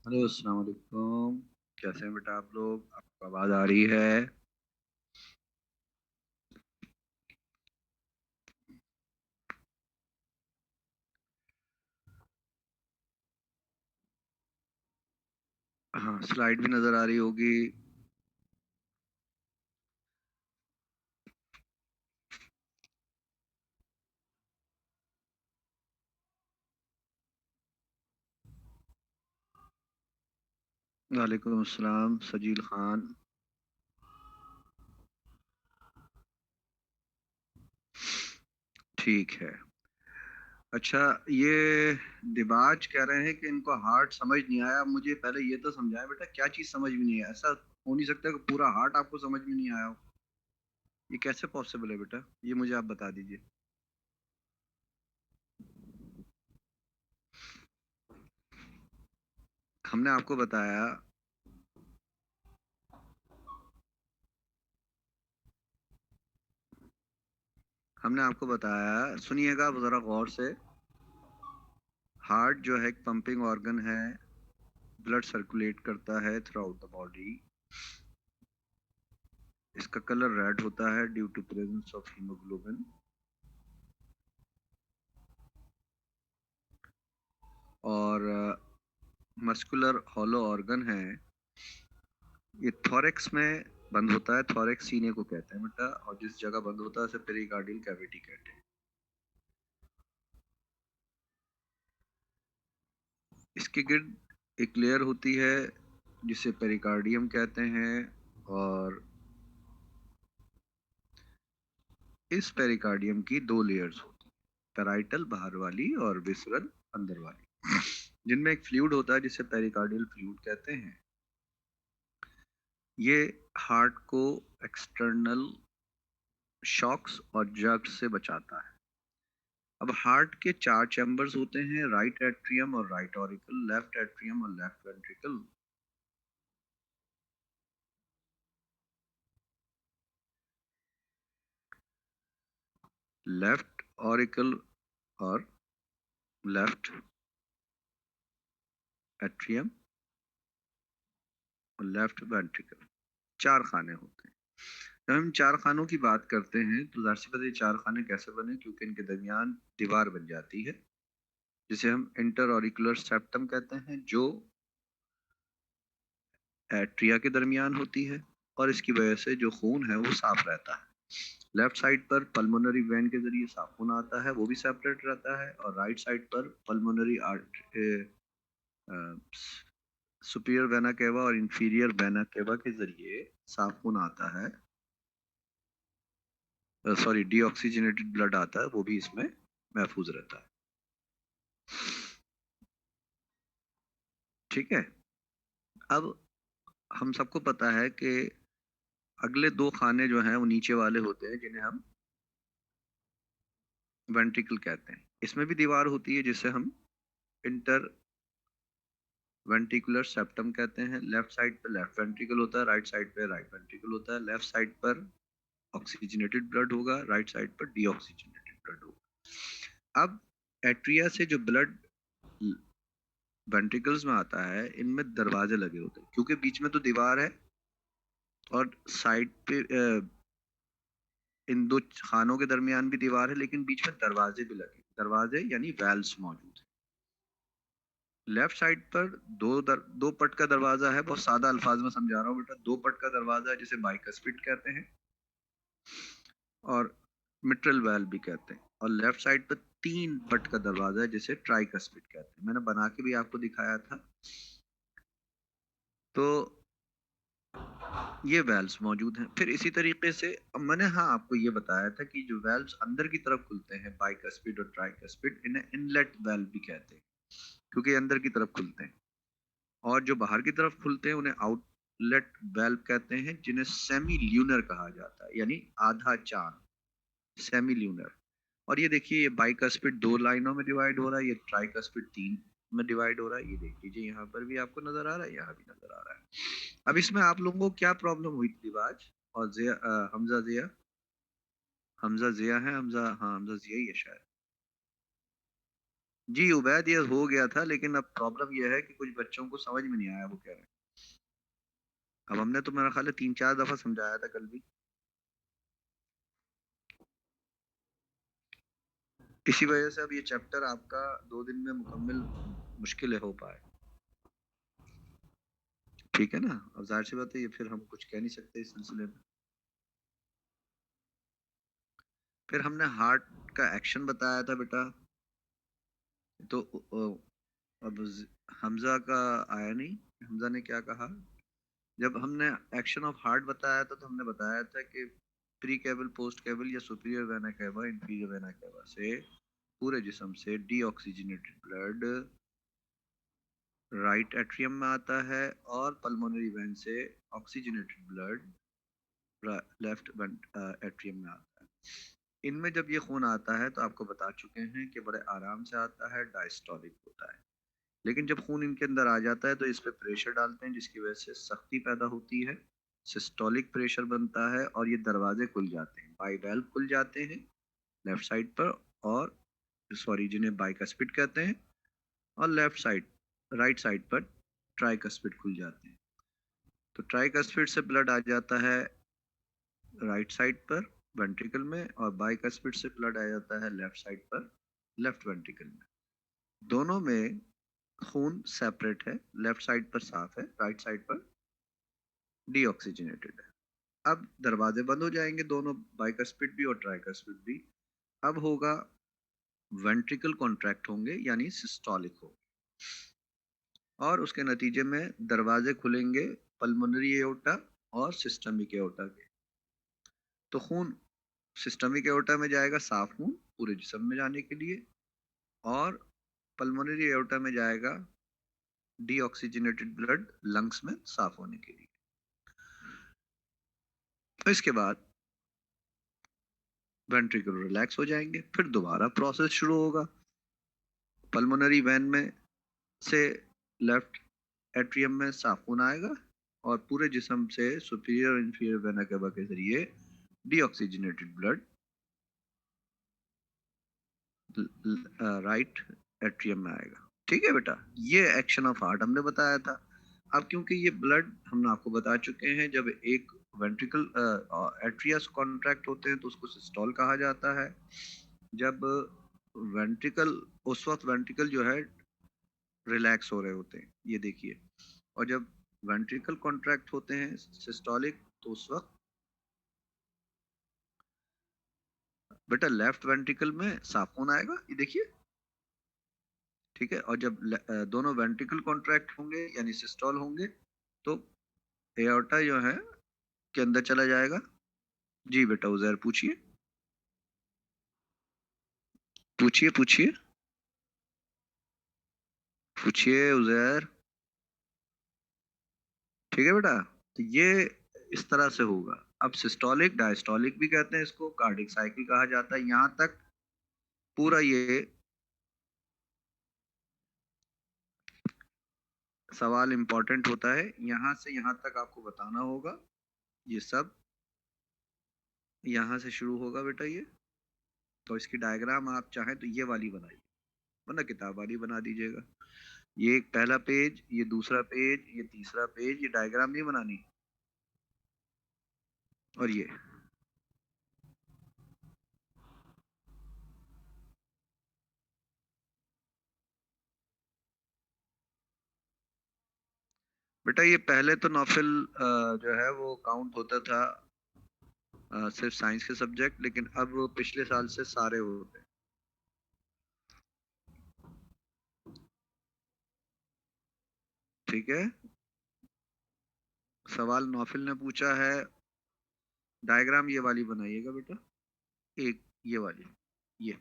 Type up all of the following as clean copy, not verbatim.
Hello अस्सलाम वालेकुम। कैसे हैं बेटा आप लोग? आपको आवाज़ आ रही है? हाँ, स्लाइड भी नज़र आ रही होगी। वालेकुम अस्सलाम सजील खान। ठीक है। अच्छा, ये दिबाज कह रहे हैं कि इनको हार्ट समझ नहीं आया। मुझे पहले ये तो समझाएं बेटा, क्या चीज़ समझ में नहीं आया? ऐसा हो नहीं सकता कि पूरा हार्ट आपको समझ में नहीं आया हो। ये कैसे पॉसिबल है बेटा? ये मुझे आप बता दीजिए। हमने आपको बताया हमने आपको बताया, सुनिएगा ज़रा गौर से। हार्ट जो है एक पंपिंग ऑर्गन है, ब्लड सर्कुलेट करता है थ्रू आउट द बॉडी। इसका कलर रेड होता है due to presence of haemoglobin. और मस्कुलर हॉलो ऑर्गन है। ये थोरेक्स में बंद होता है। थोरेक्स सीने को कहते हैं बेटा, और जिस जगह बंद होता है उसे पेरिकार्डियल कैविटी कहते हैं। इसके गिर्द एक लेयर होती है जिसे पेरिकार्डियम कहते हैं। और इस पेरिकार्डियम की दो लेयर्स होती हैं, पेराइटल बाहर वाली और विसरल अंदर वाली, जिनमें एक फ्लूइड होता है जिसे पेरिकार्डियल फ्लूइड कहते हैं। ये हार्ट को एक्सटर्नल शॉक्स और जर्क्स से बचाता है। अब हार्ट के चार चैम्बर्स होते हैं, राइट एट्रियम और राइट ऑरिकल, लेफ्ट एट्रियम और लेफ्ट वेंट्रिकल। लेफ्ट ऑरिकल और लेफ्ट एट्रियम और लेफ्ट वेंट्रिकल, चार खाने होते हैं। जब हम चार खानों की बात करते हैं तो जाहिर सी बात है, ये चार खाने कैसे बने? क्योंकि इनके दरमियान दीवार बन जाती है जिसे हम इंटर ऑरिकुलर सेप्टम कहते हैं, जो एट्रिया के दरमियान होती है। और इसकी वजह से जो खून है वो साफ रहता है। लेफ्ट साइड पर पल्मोनरी वेन के जरिए साफ खून आता है, वो भी सेपरेट रहता है। और राइट साइड पर पल्मोनरी सुपीरियर वेना केवा और इंफीरियर वेना केवा के जरिए साफ खून आता है। सॉरी, डीऑक्सीजनेटेड ब्लड आता है, वो भी इसमें महफूज रहता है। ठीक है। अब हम सबको पता है कि अगले दो खाने जो हैं वो नीचे वाले होते हैं, जिन्हें हम वेंट्रिकल कहते हैं। इसमें भी दीवार होती है जिसे हम इंटर वेंट्रिकुलर सेप्टम कहते हैं। लेफ्ट साइड पे लेफ्ट वेंट्रिकल होता है, राइट साइड पे राइट वेंट्रिकल होता है। लेफ्ट साइड पर ऑक्सीजनेटेड ब्लड होगा, राइट साइड पर डीऑक्सीजनेटेड ब्लड होगा। अब एट्रिया से जो ब्लड वेंट्रिकल्स में आता है, इनमें दरवाजे लगे होते हैं, क्योंकि बीच में तो दीवार है और साइड पे इन दो खानों के दरमियान भी दीवार है, लेकिन बीच में दरवाजे भी लगे, दरवाजे यानी वेल्व्स मौजूद हैं। लेफ्ट साइड पर दो पट का दरवाजा है। बहुत सादा अल्फाज में समझा रहा हूँ बेटा। दो पट का दरवाजा है जिसे बाइकस्पिड कहते हैं, और मिट्रल वेल्व भी कहते हैं। और लेफ्ट साइड पर तीन पट का दरवाजा है जिसे ट्राइकस्पिड कहते हैं। मैंने बना के भी आपको दिखाया था। तो ये वेल्व्स मौजूद हैं। फिर इसी तरीके से अब मैंने, हाँ, आपको ये बताया था कि जो वेल्व्स अंदर की तरफ खुलते हैं, बाइकस्पिड और ट्राइकस्पिड, इन्हें इनलेट वेल्व भी कहते हैं, क्योंकि अंदर की तरफ खुलते हैं। और जो बाहर की तरफ खुलते हैं उन्हें आउटलेट वेल्व कहते हैं, जिन्हें सेमी ल्यूनर कहा जाता है, यानी आधा चांद, सेमी ल्यूनर। और ये देखिए, ये बाइकस्पिड दो लाइनों में डिवाइड हो रहा है, ये ट्राइकस्पिड तीन में डिवाइड हो रहा है। ये देख लीजिए, यहाँ पर भी आपको नजर आ रहा है, यहाँ भी नजर आ रहा है। अब इसमें आप लोगों को क्या प्रॉब्लम हुई थी दिवाज और जिया, हमजा जिया? हमजा जिया है, हमजा, हाँ हमजा जिया ही है शायद। जी उबैद, ये हो गया था, लेकिन अब प्रॉब्लम ये है कि कुछ बच्चों को समझ में नहीं आया वो कह रहे हैं। अब हमने तो मेरा ख्याल है 3-4 दफा समझाया था कल भी। इसी वजह से अब ये चैप्टर आपका 2 दिन में मुकम्मल मुश्किल है हो पाए। ठीक है ना? अब जाहिर सी बात है, ये फिर हम कुछ कह नहीं सकते इस सिलसिले में। फिर हमने हार्ट का एक्शन बताया था बेटा। तो अब हमजा का आया नहीं। हमजा ने क्या कहा? जब हमने एक्शन ऑफ हार्ट बताया था तो हमने बताया था कि प्री केबल, पोस्ट केबल या superior vena cava, inferior vena cava से पूरे जिस्म से डीऑक्सीजनेटेड ब्लड राइट एट्रियम में आता है, और पल्मोनरी वेन से ऑक्सीजनेटेड ब्लड लेफ्ट एट्रियम में आता है। इनमें जब ये खून आता है तो आपको बता चुके हैं कि बड़े आराम से आता है, डायस्टोलिक होता है। लेकिन जब खून इनके अंदर आ जाता है तो इस पे प्रेशर डालते हैं, जिसकी वजह से सख्ती पैदा होती है, सिस्टोलिक प्रेशर बनता है, और ये दरवाजे खुल जाते हैं, बाई वेल्व खुल जाते हैं लेफ्ट साइड पर, और सॉरी जिन्हें बाइकस्पिड कहते हैं, और लेफ्ट साइड राइट साइड पर ट्राइकस्पिड खुल जाते हैं। तो ट्राइकस्पिड से ब्लड आ जाता है राइट साइड पर वेंट्रिकल में, और बाइकस्पिड से ब्लड आ जाता है लेफ्ट साइड पर लेफ्ट वेंट्रिकल में। दोनों में खून सेपरेट है, लेफ्ट साइड पर साफ है, राइट साइड पर डीऑक्सीजनेटेड है। अब दरवाजे बंद हो जाएंगे दोनों, बाइकस्पिड भी और ट्राइकस्पिड भी। अब होगा वेंट्रिकल कॉन्ट्रैक्ट होंगे, यानी सिस्टोलिक हो, और उसके नतीजे में दरवाजे खुलेंगे पल्मोनरी एओर्टा और सिस्टमिक एओर्टा के। तो खून सिस्टमिक एओर्टा में जाएगा, साफ खून पूरे जिस्म में जाने के लिए, और पल्मोनरी एओर्टा में जाएगा डीऑक्सीजनेटेड ब्लड लंग्स में साफ होने के लिए। तो इसके बाद वेंट्रिकल रिलैक्स हो जाएंगे, फिर दोबारा प्रोसेस शुरू होगा। पल्मोनरी वेन में से लेफ्ट एट्रियम में साफ खून आएगा, और पूरे जिस्म से सुपीरियर और इंफीरियर वेना केवा के जरिए डीऑक्सीजनेटेड ब्लड राइट एट्रियम में आएगा। ठीक है बेटा, ये एक्शन ऑफ हार्ट हमने बताया था। अब क्योंकि ये ब्लड हमने आपको बता चुके हैं, जब एक वेंट्रिकल एट्रियस कॉन्ट्रैक्ट होते हैं तो उसको सिस्टोल कहा जाता है। जब वेंट्रिकल, उस वक्त वेंट्रिकल जो है रिलैक्स हो रहे होते हैं, ये देखिए। और जब वेंट्रिकल कॉन्ट्रैक्ट होते हैं सिस्टोलिक, तो उस वक्त बेटा लेफ्ट वेंट्रिकल में साफ खून आएगा, ये देखिए। ठीक है, और जब दोनों वेंट्रिकल कॉन्ट्रैक्ट होंगे यानी सिस्टोल होंगे, तो एओर्टा जो है के अंदर चला जाएगा। जी बेटा उजैर, पूछिए पूछिए पूछिए पूछिए उजैर। ठीक है बेटा, तो ये इस तरह से होगा। अब सिस्टोलिक डायस्टोलिक भी कहते हैं इसको, कार्डिक साइकिल कहा जाता है। यहाँ तक पूरा ये सवाल इंपॉर्टेंट होता है, यहाँ से यहाँ तक आपको बताना होगा। ये सब यहाँ से शुरू होगा बेटा ये। तो इसकी डायग्राम आप चाहें तो ये वाली बनाइए, वरना किताब वाली बना दीजिएगा। ये एक पहला पेज, ये दूसरा पेज, ये तीसरा पेज, ये डायग्राम नहीं बनानी। और ये बेटा, ये पहले तो नॉफिल जो है वो काउंट होता था सिर्फ साइंस के सब्जेक्ट, लेकिन अब पिछले साल से सारे होते हैं। ठीक है, सवाल नॉफिल ने पूछा है, डायग्राम ये वाली बनाइएगा बेटा, एक ये वाली, ये।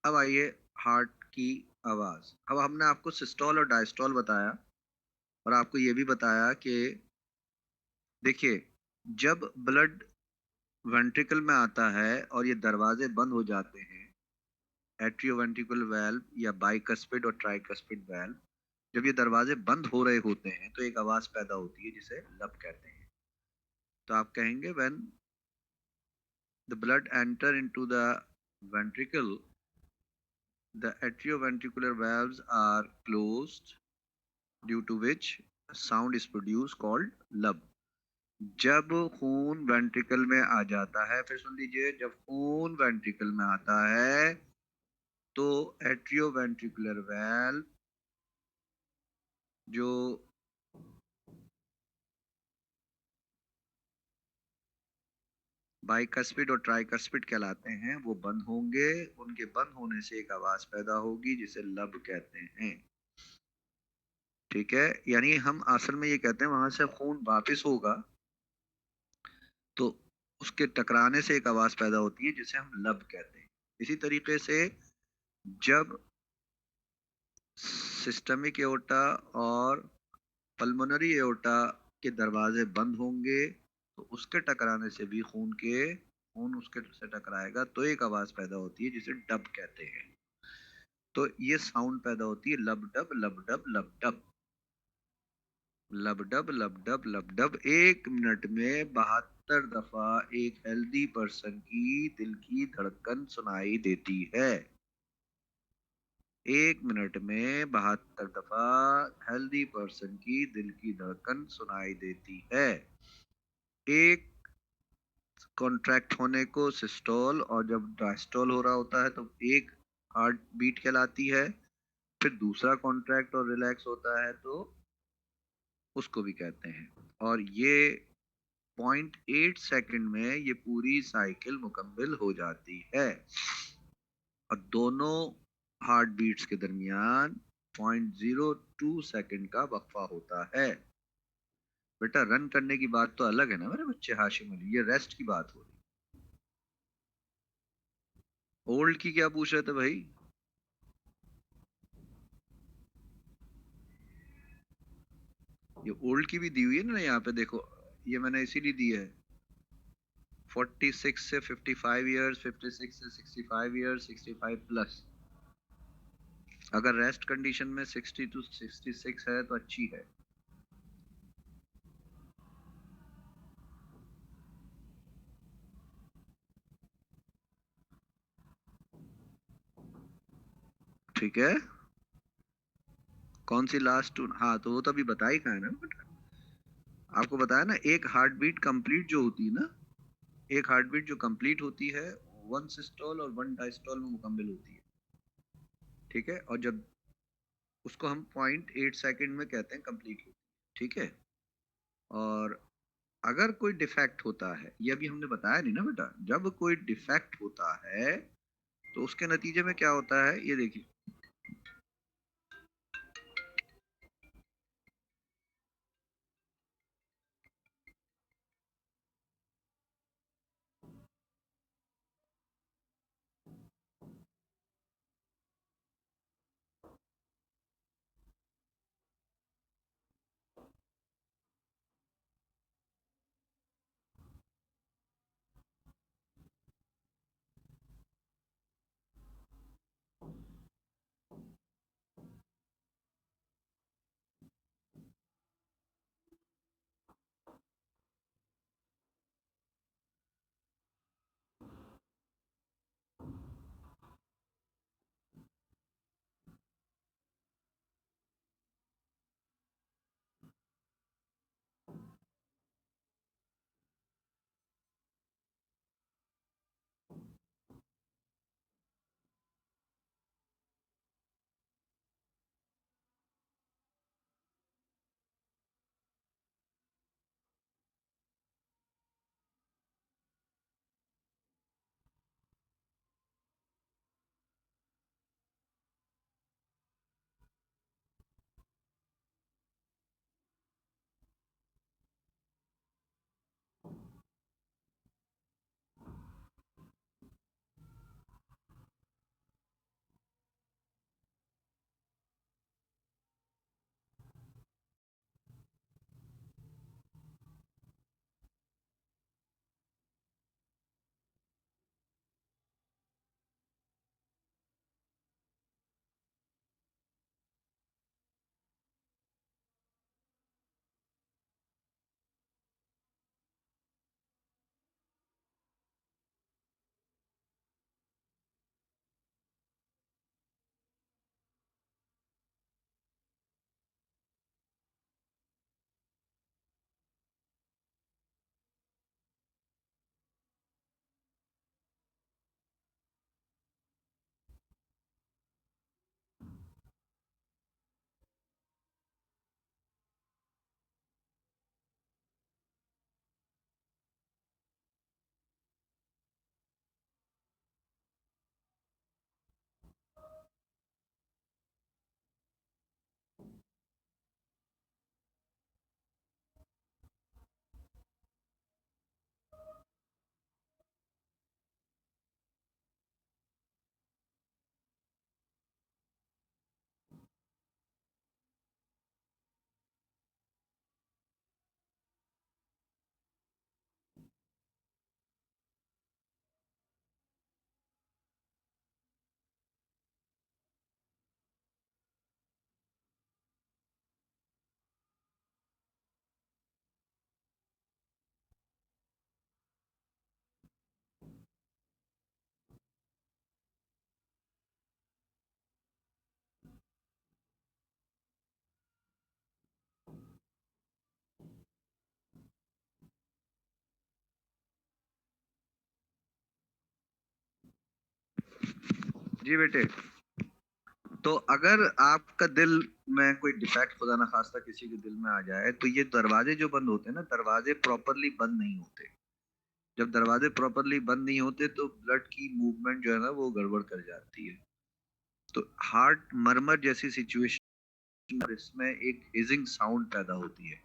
अब आइए हार्ट की आवाज। अब हमने आपको सिस्टोल और डायस्टोल बताया, और आपको ये भी बताया कि देखिए, जब ब्लड वेंट्रिकल में आता है और ये दरवाजे बंद हो जाते हैं, एट्रियोवेंट्रिकुलर वाल्व या बाइकस्पिड और ट्राइकस्पिड वाल्व, जब ये दरवाजे बंद हो रहे होते हैं तो एक आवाज पैदा होती है जिसे लब कहते हैं। तो आप कहेंगे when the blood enter into the ventricle the atrioventricular valves are closed due to which sound is produced called लब। जब खून वेंट्रिकल में आ जाता है, फिर सुन लीजिए, जब खून वेंट्रिकल में आता है तो एट्रियोवेंट्रिकुलर वेल्व जो बाइकस्पिड और ट्राइकस्पिड कहलाते हैं वो बंद होंगे। उनके बंद होने से एक आवाज पैदा होगी जिसे लब कहते हैं। ठीक है, यानी हम असल में ये कहते हैं वहां से खून वापस होगा तो उसके टकराने से एक आवाज पैदा होती है जिसे हम लब कहते हैं। इसी तरीके से जब सिस्टमिक एओर्टा और पल्मोनरी एओर्टा के दरवाजे बंद होंगे तो उसके टकराने से भी खून उसके से टकराएगा तो एक आवाज पैदा होती है जिसे डब कहते हैं। तो ये साउंड पैदा होती है लब डब लब डब लब डब लब डब लब डब लब डब। 1 मिनट में 72 दफा एक हेल्दी पर्सन की दिल की धड़कन सुनाई देती है। 1 मिनट में 72 दफा हेल्दी पर्सन की दिल की धड़कन सुनाई देती है। एक कॉन्ट्रैक्ट होने को सिस्टोल और जब डायस्टोल हो रहा होता है तो एक हार्ट बीट कहलाती है। फिर दूसरा कॉन्ट्रैक्ट और रिलैक्स होता है तो उसको भी कहते हैं। और ये 0.8 सेकंड में ये पूरी साइकिल मुकम्मल हो जाती है। और दोनों हार्ट बीट्स के दरमियान 0.02 सेकंड का वक्फा होता है। बेटा रन करने की बात तो अलग है ना मेरे बच्चे हाशिम अली, ये रेस्ट की बात हो रही। ओल्ड की क्या पूछ रहे थे भाई? ये ओल्ड की भी दी हुई है ना यहाँ पे, देखो ये मैंने इसीलिए दी है। 46 से 55 ईयर्स, 56 से 65 ईयर्स, 65 प्लस। अगर रेस्ट कंडीशन में 60 टू 66 है तो अच्छी है। ठीक है, कौन सी लास्ट? हाँ तो वो तो अभी बताई कहाँ है ना बेटा, आपको बताया ना, एक हार्ट बीट कंप्लीट जो होती है ना, एक हार्ट बीट जो कंप्लीट होती है 1 सिस्टोल और 1 डायस्टोल में मुकम्मल होती है। ठीक है, और जब उसको हम 0.8 सेकंड में कहते हैं कंप्लीट होती है। ठीक है, और अगर कोई डिफेक्ट होता है, ये अभी हमने बताया नहीं ना बेटा, जब कोई डिफेक्ट होता है तो उसके नतीजे में क्या होता है ये देखिए। जी बेटे, तो अगर आपका दिल में कोई डिफेक्ट खुदा ना खास्ता किसी के दिल में आ जाए, तो ये दरवाजे जो बंद होते हैं ना, दरवाजे प्रॉपरली बंद नहीं होते। जब दरवाजे प्रॉपरली बंद नहीं होते तो ब्लड की मूवमेंट जो है ना वो गड़बड़ कर जाती है। तो हार्ट मरमर जैसी सिचुएशन, इसमें एक हिजिंग साउंड पैदा होती है।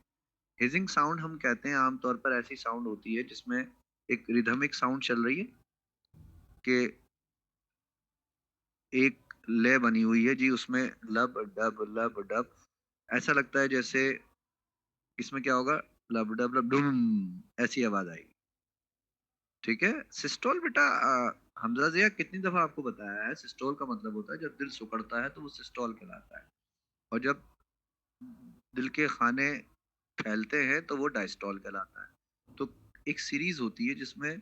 हिजिंग साउंड हम कहते हैं आमतौर पर ऐसी साउंड होती है जिसमें एक रिदमिक साउंड चल रही है कि एक लय बनी हुई है जी, उसमें लब डब ऐसा लगता है जैसे इसमें क्या होगा, लब डब लब डुम, ऐसी आवाज आएगी। ठीक है। सिस्टोल बेटा, हमजा जिया कितनी दफा आपको बताया है, सिस्टोल का मतलब होता है जब दिल सिकुड़ता है तो वो सिस्टोल कहलाता है, और जब दिल के खाने फैलते हैं तो वो डायस्टोल कहलाता है। तो एक सीरीज होती है जिसमें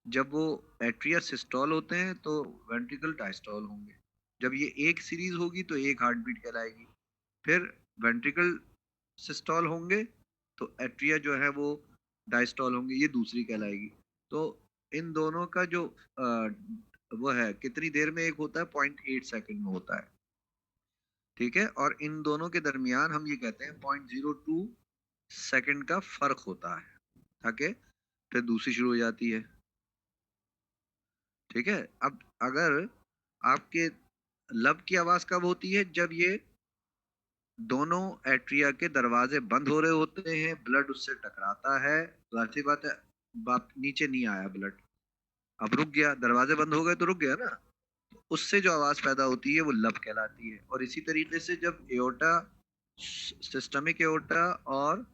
जब वो एट्रिया सिस्टोल होते हैं तो वेंट्रिकल डायस्टोल होंगे। जब ये एक सीरीज होगी तो एक हार्ट बीट कहलाएगी। फिर वेंट्रिकल सिस्टोल होंगे तो एट्रिया जो है वो डायस्टोल होंगे, ये दूसरी कहलाएगी। तो इन दोनों का जो वो है कितनी देर में एक होता है, 0.8 सेकंड में होता है। ठीक है। और इन दोनों के दरमियान हम ये कहते हैं 0.02 सेकंड का फर्क होता है, ताकि फिर दूसरी शुरू हो जाती है। ठीक है। अब अगर आपके लब की आवाज कब होती है, जब ये दोनों एट्रिया के दरवाजे बंद हो रहे होते हैं, ब्लड उससे टकराता है, जाहिर सी बात है, बाप नीचे नहीं आया ब्लड, अब रुक गया, दरवाजे बंद हो गए तो रुक गया ना, उससे जो आवाज पैदा होती है वो लब कहलाती है। और इसी तरीके से जब एओर्टा, सिस्टमिक एओर्टा और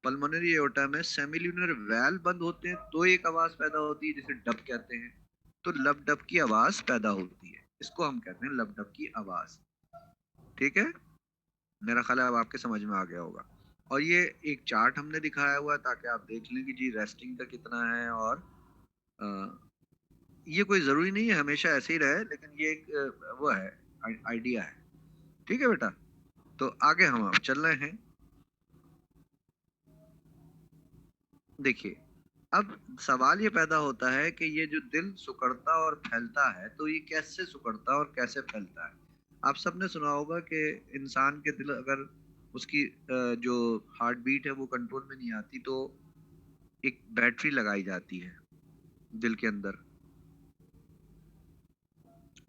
पल्मोनरी एओर्टा में सेमिल्यूनर वैल बंद होते हैं तो एक आवाज पैदा होती है जिसे डब कहते हैं। तो लब डब की आवाज पैदा होती है, इसको हम कहते हैं लब डब की आवाज। ठीक है। मेरा ख्याल है अब आपके समझ में आ गया होगा। और ये एक चार्ट हमने दिखाया हुआ है ताकि आप देख लें कि जी रेस्टिंग का कितना है, और अ, ये कोई जरूरी नहीं है हमेशा ऐसे ही रहे, लेकिन ये एक वो है, आइडिया है। ठीक है बेटा। तो आगे हम अब चल रहे हैं। देखिए, अब सवाल ये पैदा होता है कि ये जो दिल सिकुड़ता और फैलता है तो ये कैसे सिकुड़ता और कैसे फैलता है। आप सबने सुना होगा कि इंसान के दिल अगर उसकी जो हार्ट बीट है वो कंट्रोल में नहीं आती तो एक बैटरी लगाई जाती है दिल के अंदर।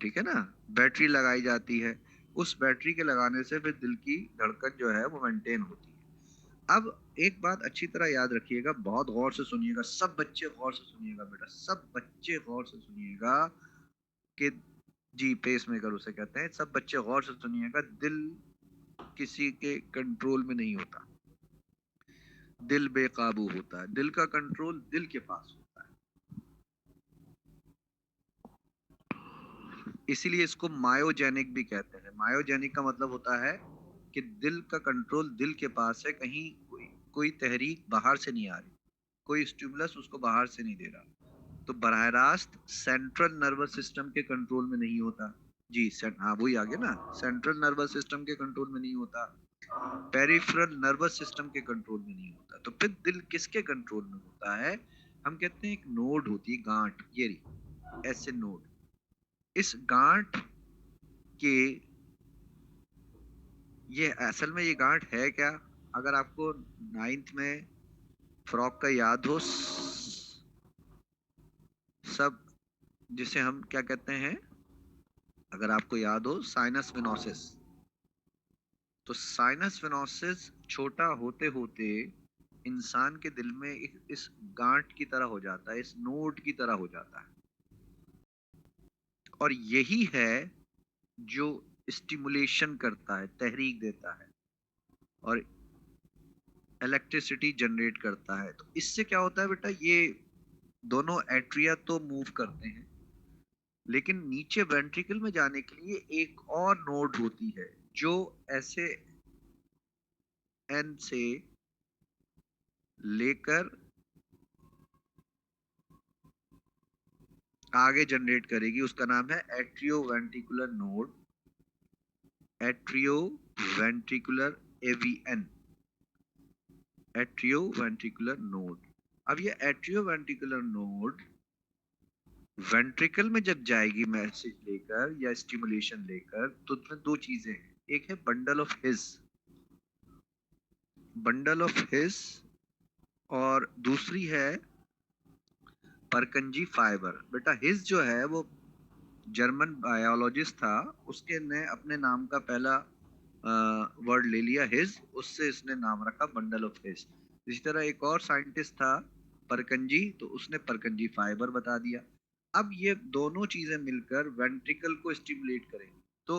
ठीक है ना, बैटरी लगाई जाती है। उस बैटरी के लगाने से फिर दिल की धड़कन जो है वो मेंटेन होती है। अब एक बात अच्छी तरह याद रखिएगा, बहुत गौर से सुनिएगा, सब बच्चे गौर से सुनिएगा बेटा, सब बच्चे गौर से सुनिएगा कि जी पेस मेकर उसे कहते हैं। सब बच्चे गौर से सुनिएगा, दिल किसी के कंट्रोल में नहीं होता, दिल बेकाबू होता है, दिल का कंट्रोल दिल के पास होता है। इसीलिए इसको मायोजेनिक भी कहते हैं। मायोजेनिक का मतलब होता है कि दिल का कंट्रोल दिल के पास है, कहीं कोई तहरीक बाहर से नहीं आ रही, कोई स्टिमुलस उसको बाहर से नहीं दे रहा। तो बराह रास्त सेंट्रल नर्वस सिस्टम के कंट्रोल में नहीं होता। जी हाँ, वही आ गया ना, सेंट्रल नर्वस सिस्टम के कंट्रोल में नहीं होता, पेरिफेरल नर्वस सिस्टम के कंट्रोल में नहीं होता। तो फिर दिल किसके कंट्रोल में होता है? हम कहते हैं एक नोड होती है, गांठ, ये रही, ऐसे नोड। इस गांठ के, ये असल में ये गांठ है क्या? अगर आपको नाइन्थ में फ्रॉक का याद हो, सब जिसे हम क्या कहते हैं, अगर आपको याद हो, साइनस विनोसिस। तो साइनस विनोसिस छोटा होते होते इंसान के दिल में इस गांठ की तरह हो जाता है, इस नोड की तरह हो जाता है। और यही है जो स्टिमुलेशन करता है, तहरीक देता है और इलेक्ट्रिसिटी जनरेट करता है। तो इससे क्या होता है बेटा, ये दोनों एट्रिया तो मूव करते हैं, लेकिन नीचे वेंट्रिकल में जाने के लिए एक और नोड होती है जो ऐसे एन से लेकर आगे जनरेट करेगी, उसका नाम है atrio ventricular node, atrio ventricular, AVN, atrio ventricular node. अब ये एट्रियो वेंट्रिकुलर नोड वेंट्रिकल में जब जाएगी मैसेज लेकर या स्टिमुलेशन लेकर, तो उसमें दो चीजें हैं। एक है बंडल ऑफ हिस, और दूसरी है परकंजी फाइबर। बेटा हिस जो है वो जर्मन बायोलॉजिस्ट था, उसके ने अपने नाम का पहला वर्ड ले लिया हिज, उससे इसने नाम रखा बंडल ऑफ हिज। इसी तरह एक और साइंटिस्ट था परकंजी, तो उसने परकंजी फाइबर बता दिया। अब ये दोनों चीजें मिलकर वेंट्रिकल को स्टिमुलेट करेंगी। तो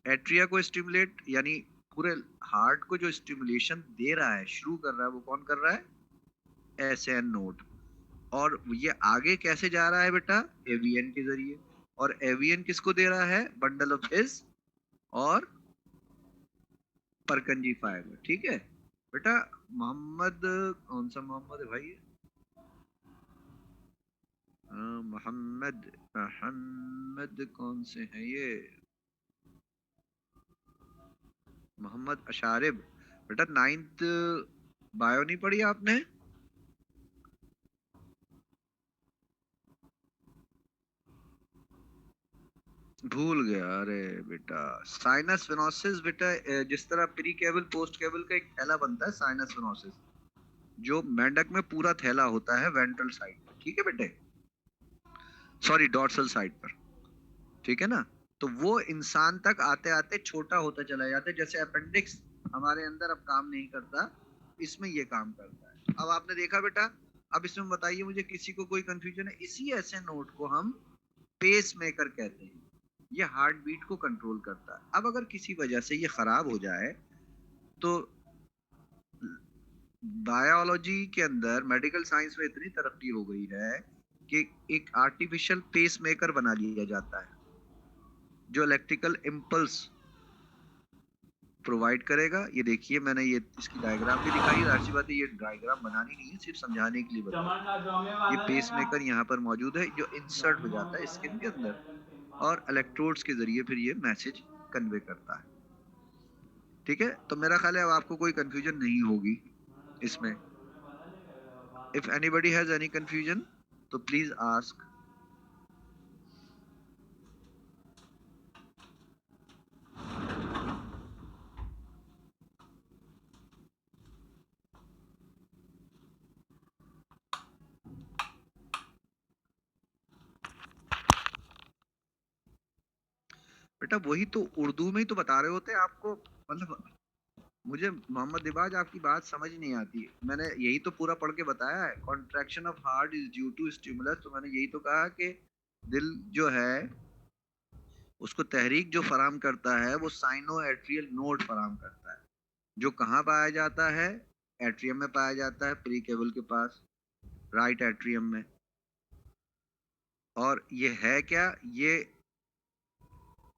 एट्रिया को स्टिमुलेट, यानी पूरे हार्ट को जो स्टिमुलेशन दे रहा है, शुरू कर रहा है, वो कौन कर रहा है? SN node. और ये आगे कैसे जा रहा है बेटा? एवीएन के जरिए। और एवीएन किसको दे रहा है? बंडल ऑफ हिस और परकंजी फाइबर। ठीक है बेटा। मोहम्मद, कौन सा मोहम्मद है भाई? मोहम्मद, मोहम्मद कौन से हैं ये? मोहम्मद अशारिब। बेटा 9th बायो नहीं पढ़ी आपने? भूल गया? अरे बेटा, साइनस वेनोसिस बेटा, जिस तरह प्री केबल पोस्ट केबल का एक थैला बनता है साइनस वेनोसिस, जो मेंढक में पूरा थैला होता है वेंट्रल साइड पर, ठीक है बेटे, सॉरी डॉर्सल साइड पर, ठीक है ना? तो वो इंसान तक आते आते छोटा होता चला जाता है। जैसे अपेंडिक्स हमारे अंदर अब काम नहीं करता, इसमें ये काम करता है। अब आपने देखा बेटा। अब इसमें बताइए मुझे, किसी को कोई कंफ्यूजन है? इसी ऐसे नोट को हम पेस मेकर कहते हैं। ये हार्ट बीट को कंट्रोल करता है। अब अगर किसी वजह से ये खराब हो जाए, तो बायोलॉजी के अंदर, मेडिकल साइंस में इतनी तरक्की हो गई है कि एक आर्टिफिशियल पेस मेकर बना लिया जाता है, जो इलेक्ट्रिकल इम्पल्स प्रोवाइड करेगा। ये देखिए, मैंने ये इसकी डायग्राम भी दिखाई है। अच्छी बात है, ये डायग्राम बनानी नहीं है, सिर्फ समझाने के लिए बताई। ये पेस मेकर यहाँ पर मौजूद है, जो इंसर्ट हो जाता है स्किन के अंदर, और इलेक्ट्रोड्स के जरिए फिर ये मैसेज कन्वे करता है। ठीक है, तो मेरा ख्याल है अब आपको कोई कंफ्यूजन नहीं होगी इसमें। If anybody has any confusion, तो प्लीज आस्क। बेटा वही तो उर्दू में ही तो बता रहे होते हैं आपको। मतलब मुझे मोहम्मद दिबाज आपकी बात समझ नहीं आती। मैंने यही तो पूरा पढ़ के बताया है। Contraction of heart is due to stimulus. तो मैंने यही तो कहा कि दिल जो है, उसको तहरीक जो फराम करता है, वो साइनो एट्रियल नोड फराम करता है, जो कहाँ पाया जाता है? एट्रियम में पाया जाता है, प्री केबल के पास, राइट एट्रियम में। और ये है क्या? ये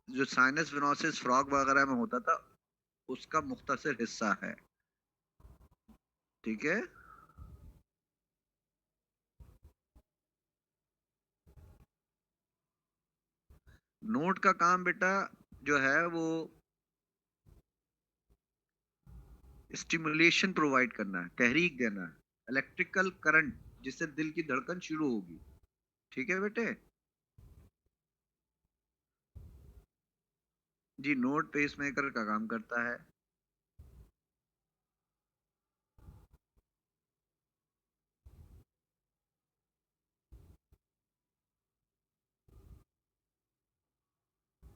जो साइनस विनोसिस फ्रॉग वगैरह में होता था, उसका मुख्तसर हिस्सा है। ठीक है। नोड का काम बेटा जो है वो स्टिमुलेशन प्रोवाइड करना है, तहरीक देना है, इलेक्ट्रिकल करंट, जिससे दिल की धड़कन शुरू होगी। ठीक है बेटे। जी, नोड पेसमेकर का काम करता है।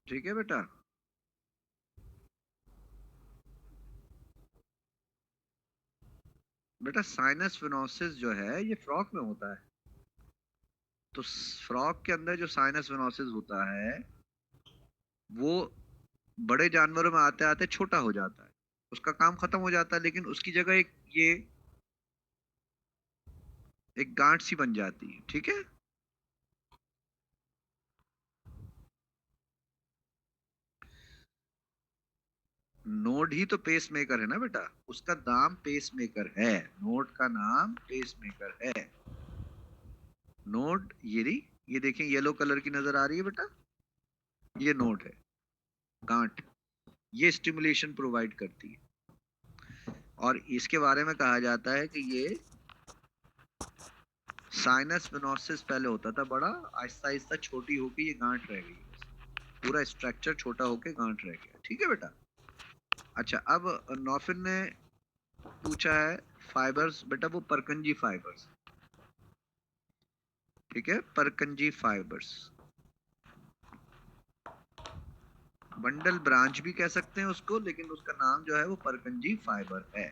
ठीक है बेटा। बेटा साइनस वेनोसिस जो है ये फ्रॉक में होता है। तो फ्रॉक के अंदर जो साइनस वेनोसिस होता है, वो बड़े जानवरों में आते आते छोटा हो जाता है, उसका काम खत्म हो जाता है, लेकिन उसकी जगह ये एक गांठ सी बन जाती है। ठीक है। नोड ही तो पेस मेकर है ना बेटा, उसका नाम पेस मेकर है। नोड का नाम पेस मेकर है। नोड ये रही, ये देखें येलो कलर की नजर आ रही है बेटा, ये नोड है, गांठ। ये स्टिमुलेशन प्रोवाइड करती है, और इसके बारे में कहा जाता है कि ये साइनस वेनोसिस पहले होता था बड़ा, आहिस्ता आहिस्ता छोटी होके ये गांठ रह गई, पूरा स्ट्रक्चर छोटा होके गांठ रह गया। ठीक है बेटा। अच्छा, अब नौफिन ने पूछा है फाइबर्स, बेटा वो परकंजी फाइबर्स। ठीक है, परकंजी फाइबर्स, बंडल ब्रांच भी कह सकते हैं उसको, लेकिन उसका नाम जो है वो परकंजी फाइबर है।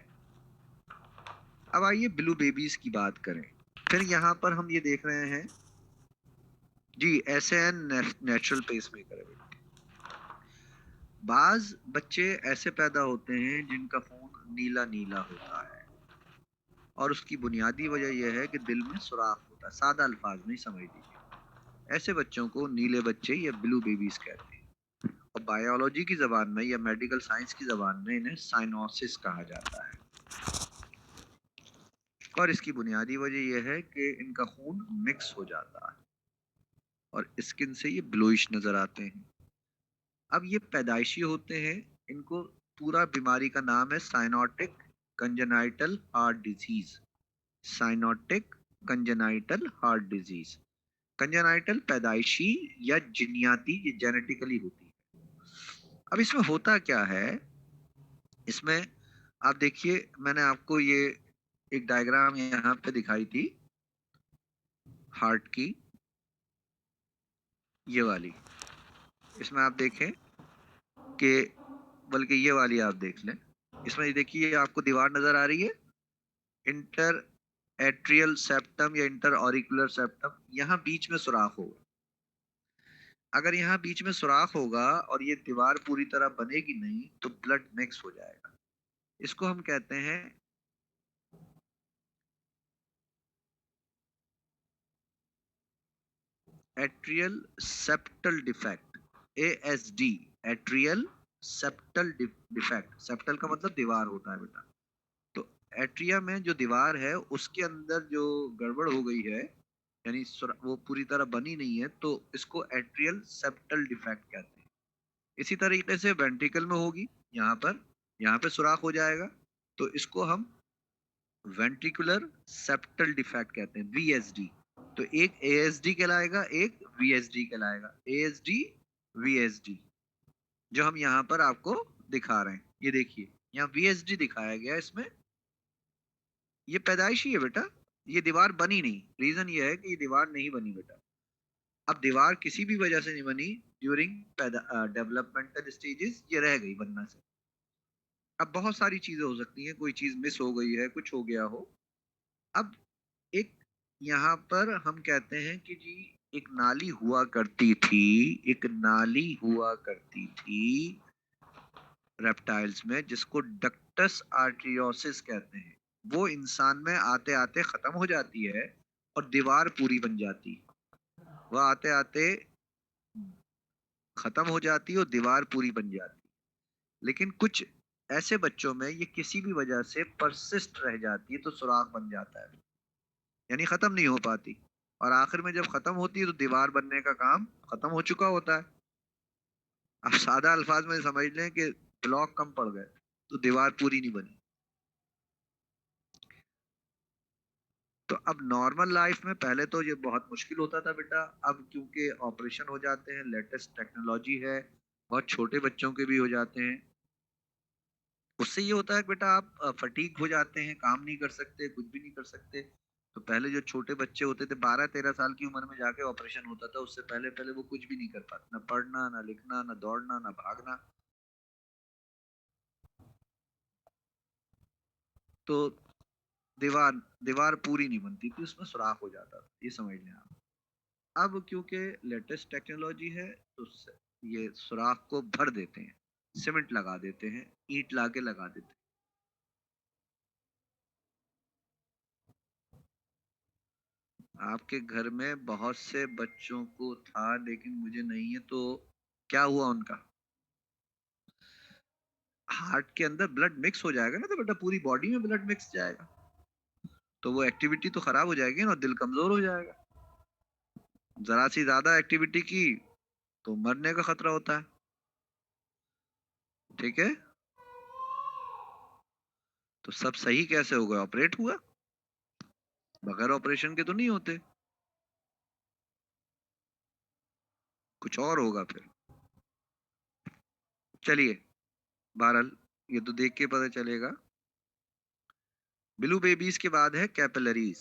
अब आइए ब्लू बेबीज की बात करें। फिर यहाँ पर हम ये देख रहे हैं जी, SAN नेचुरल पेसमेकर है। बाज बच्चे ऐसे पैदा होते हैं जिनका खून नीला नीला होता है, और उसकी बुनियादी वजह यह है कि दिल में सुराख होता है। सादा अल्फाज में ही समझ लीजिए, ऐसे बच्चों को नीले बच्चे या ब्लू बेबीज कहते हैं। और बायोलॉजी की जबान में या मेडिकल साइंस की जबान में इन्हें साइनोसिस कहा जाता है। और इसकी बुनियादी वजह यह है कि इनका खून मिक्स हो जाता है और स्किन से ये ब्लूइश नजर आते हैं। अब ये पैदाइशी होते हैं, इनको पूरा बीमारी का नाम है cyanotic congenital heart disease. Cyanotic congenital heart disease. Congenital पैदाइशी या जिनियाती, ये जेनेटिकली होती है। अब इसमें होता क्या है, इसमें आप देखिए, मैंने आपको ये एक डायग्राम यहाँ पे दिखाई थी हार्ट की, ये वाली। इसमें आप देखें कि, बल्कि ये वाली आप देख लें, इसमें ये देखिए आपको दीवार नजर आ रही है, इंटर एट्रियल सेप्टम या इंटर ऑरिकुलर सेप्टम, यहाँ बीच में सुराख होगा। अगर यहाँ बीच में सुराख होगा और ये दीवार पूरी तरह बनेगी नहीं तो ब्लड मिक्स हो जाएगा। इसको हम कहते हैं atrial septal defect, ASD, atrial septal defect. Septal का मतलब दीवार होता है बेटा। तो एट्रिया में जो दीवार है उसके अंदर जो गड़बड़ हो गई है, यानी वो पूरी तरह बनी नहीं है, तो इसको एट्रियल सेप्टल डिफेक्ट कहते हैं। इसी तरीके से वेंट्रिकल में होगी, यहाँ पे सुराख हो जाएगा, तो इसको हम वेंट्रिकुलर सेप्टल डिफेक्ट कहते हैं, VSD। तो एक ASD कहलाएगा, एक VSD कहलाएगा। ASD, VSD, जो हम यहाँ पर आपको दिखा रहे हैं, ये देखिए यहाँ VSD दिखाया गया है। इसमें ये पैदाइशी है बेटा, ये दीवार बनी नहीं। रीजन ये है कि ये दीवार नहीं बनी बेटा। अब दीवार किसी भी वजह से नहीं बनी, ड्यूरिंग डेवलपमेंटल स्टेजेस ये रह गई बनना से। अब बहुत सारी चीजें हो सकती हैं, कोई चीज मिस हो गई है, कुछ हो गया हो। अब एक यहाँ पर हम कहते हैं कि जी एक नाली हुआ करती थी, एक नाली हुआ करती थी रेप्टाइल्स में, जिसको डक्टस आर्टरियोसिस कहते हैं। वो इंसान में आते आते खत्म हो जाती है और दीवार पूरी बन जाती है। वह आते आते खत्म हो जाती है और दीवार पूरी बन जाती है। लेकिन कुछ ऐसे बच्चों में ये किसी भी वजह से परसिस्ट रह जाती है, तो सुराख बन जाता है, यानी खत्म नहीं हो पाती। और आखिर में जब खत्म होती है तो दीवार बनने का काम खत्म हो चुका होता है। अब सादा अल्फाज में समझ लें कि ब्लॉक कम पड़ गए, तो दीवार पूरी नहीं बनी। तो अब नॉर्मल लाइफ में पहले तो ये बहुत मुश्किल होता था बेटा। अब क्योंकि ऑपरेशन हो जाते हैं, लेटेस्ट टेक्नोलॉजी है, बहुत छोटे बच्चों के भी हो जाते हैं। उससे ये होता है कि बेटा आप फटीक हो जाते हैं, काम नहीं कर सकते, कुछ भी नहीं कर सकते। तो पहले जो छोटे बच्चे होते थे 12-13 साल की उम्र में जाके ऑपरेशन होता था, उससे पहले पहले वो कुछ भी नहीं कर पाते, ना पढ़ना, ना लिखना, ना दौड़ना, ना भागना। तो दीवार दीवार पूरी नहीं बनती थी, उसमें सुराख हो जाता था, ये समझ लें आप। अब क्योंकि लेटेस्ट टेक्नोलॉजी है तो ये सुराख को भर देते हैं, सीमेंट लगा देते हैं, ईंट लाके लगा देते हैं। आपके घर में बहुत से बच्चों को था लेकिन मुझे नहीं है, तो क्या हुआ उनका? हार्ट के अंदर ब्लड मिक्स हो जाएगा ना, तो बेटा पूरी बॉडी में ब्लड मिक्स जाएगा, तो वो एक्टिविटी तो खराब हो जाएगी ना, दिल कमजोर हो जाएगा। जरा सी ज्यादा एक्टिविटी की तो मरने का खतरा होता है। ठीक है, तो सब सही कैसे हो गया? ऑपरेट हुआ। बगैर ऑपरेशन के तो नहीं होते, कुछ और होगा फिर। चलिए, बहरहाल ये तो देख के पता चलेगा। ब्लू बेबीज के बाद है कैपिलरीज।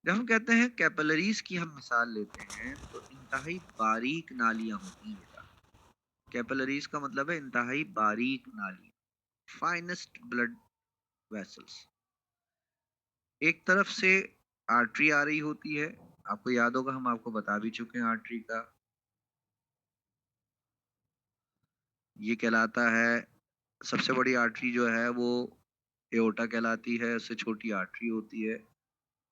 जब हम कहते हैं कैपिलरीज की हम मिसाल लेते हैं तो इंतहाई बारीक नालियां होती हैं बेटा। कैपिलरीज का मतलब है इंतहाई बारीक नालियां, फाइनेस्ट ब्लड वेसल्स। एक तरफ से आर्टरी आ रही होती है, आपको याद होगा हम आपको बता भी चुके हैं आर्टरी का। ये कहलाता है, सबसे बड़ी आर्टरी जो है वो एओर्टा कहलाती है, उससे छोटी आर्टरी होती है,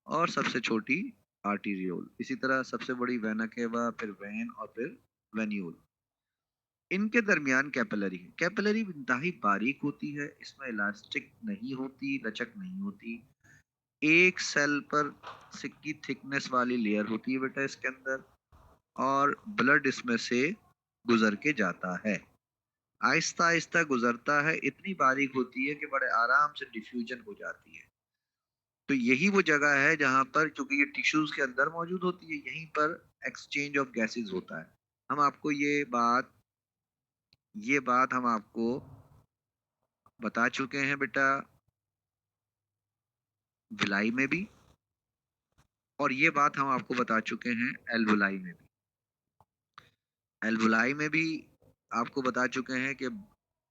और सबसे छोटी आर्टीरियोल। इसी तरह सबसे बड़ी वेना केवा, फिर वेन, और फिर वेन्यूल। इनके दरमियान कैपिलरी है। कैपिलरी इंतहाई बारीक होती है, इसमें इलास्टिक नहीं होती, लचक नहीं होती। एक सेल पर की थिकनेस वाली लेयर होती है बेटा इसके अंदर, और ब्लड इसमें से गुजर के जाता है, आहिस्ता आहिस्ता गुजरता है। इतनी बारीक होती है कि बड़े आराम से डिफ्यूजन हो जाती है। तो यही वो जगह है जहां पर, क्योंकि ये टिश्यूज के अंदर मौजूद होती है, यहीं पर एक्सचेंज ऑफ गैसेस होता है। हम आपको ये बात हम आपको बता चुके हैं बेटा भिलाई में भी, और ये बात हम आपको बता चुके हैं एल्वुलाई में भी। एल्वुलाई में भी आपको बता चुके हैं कि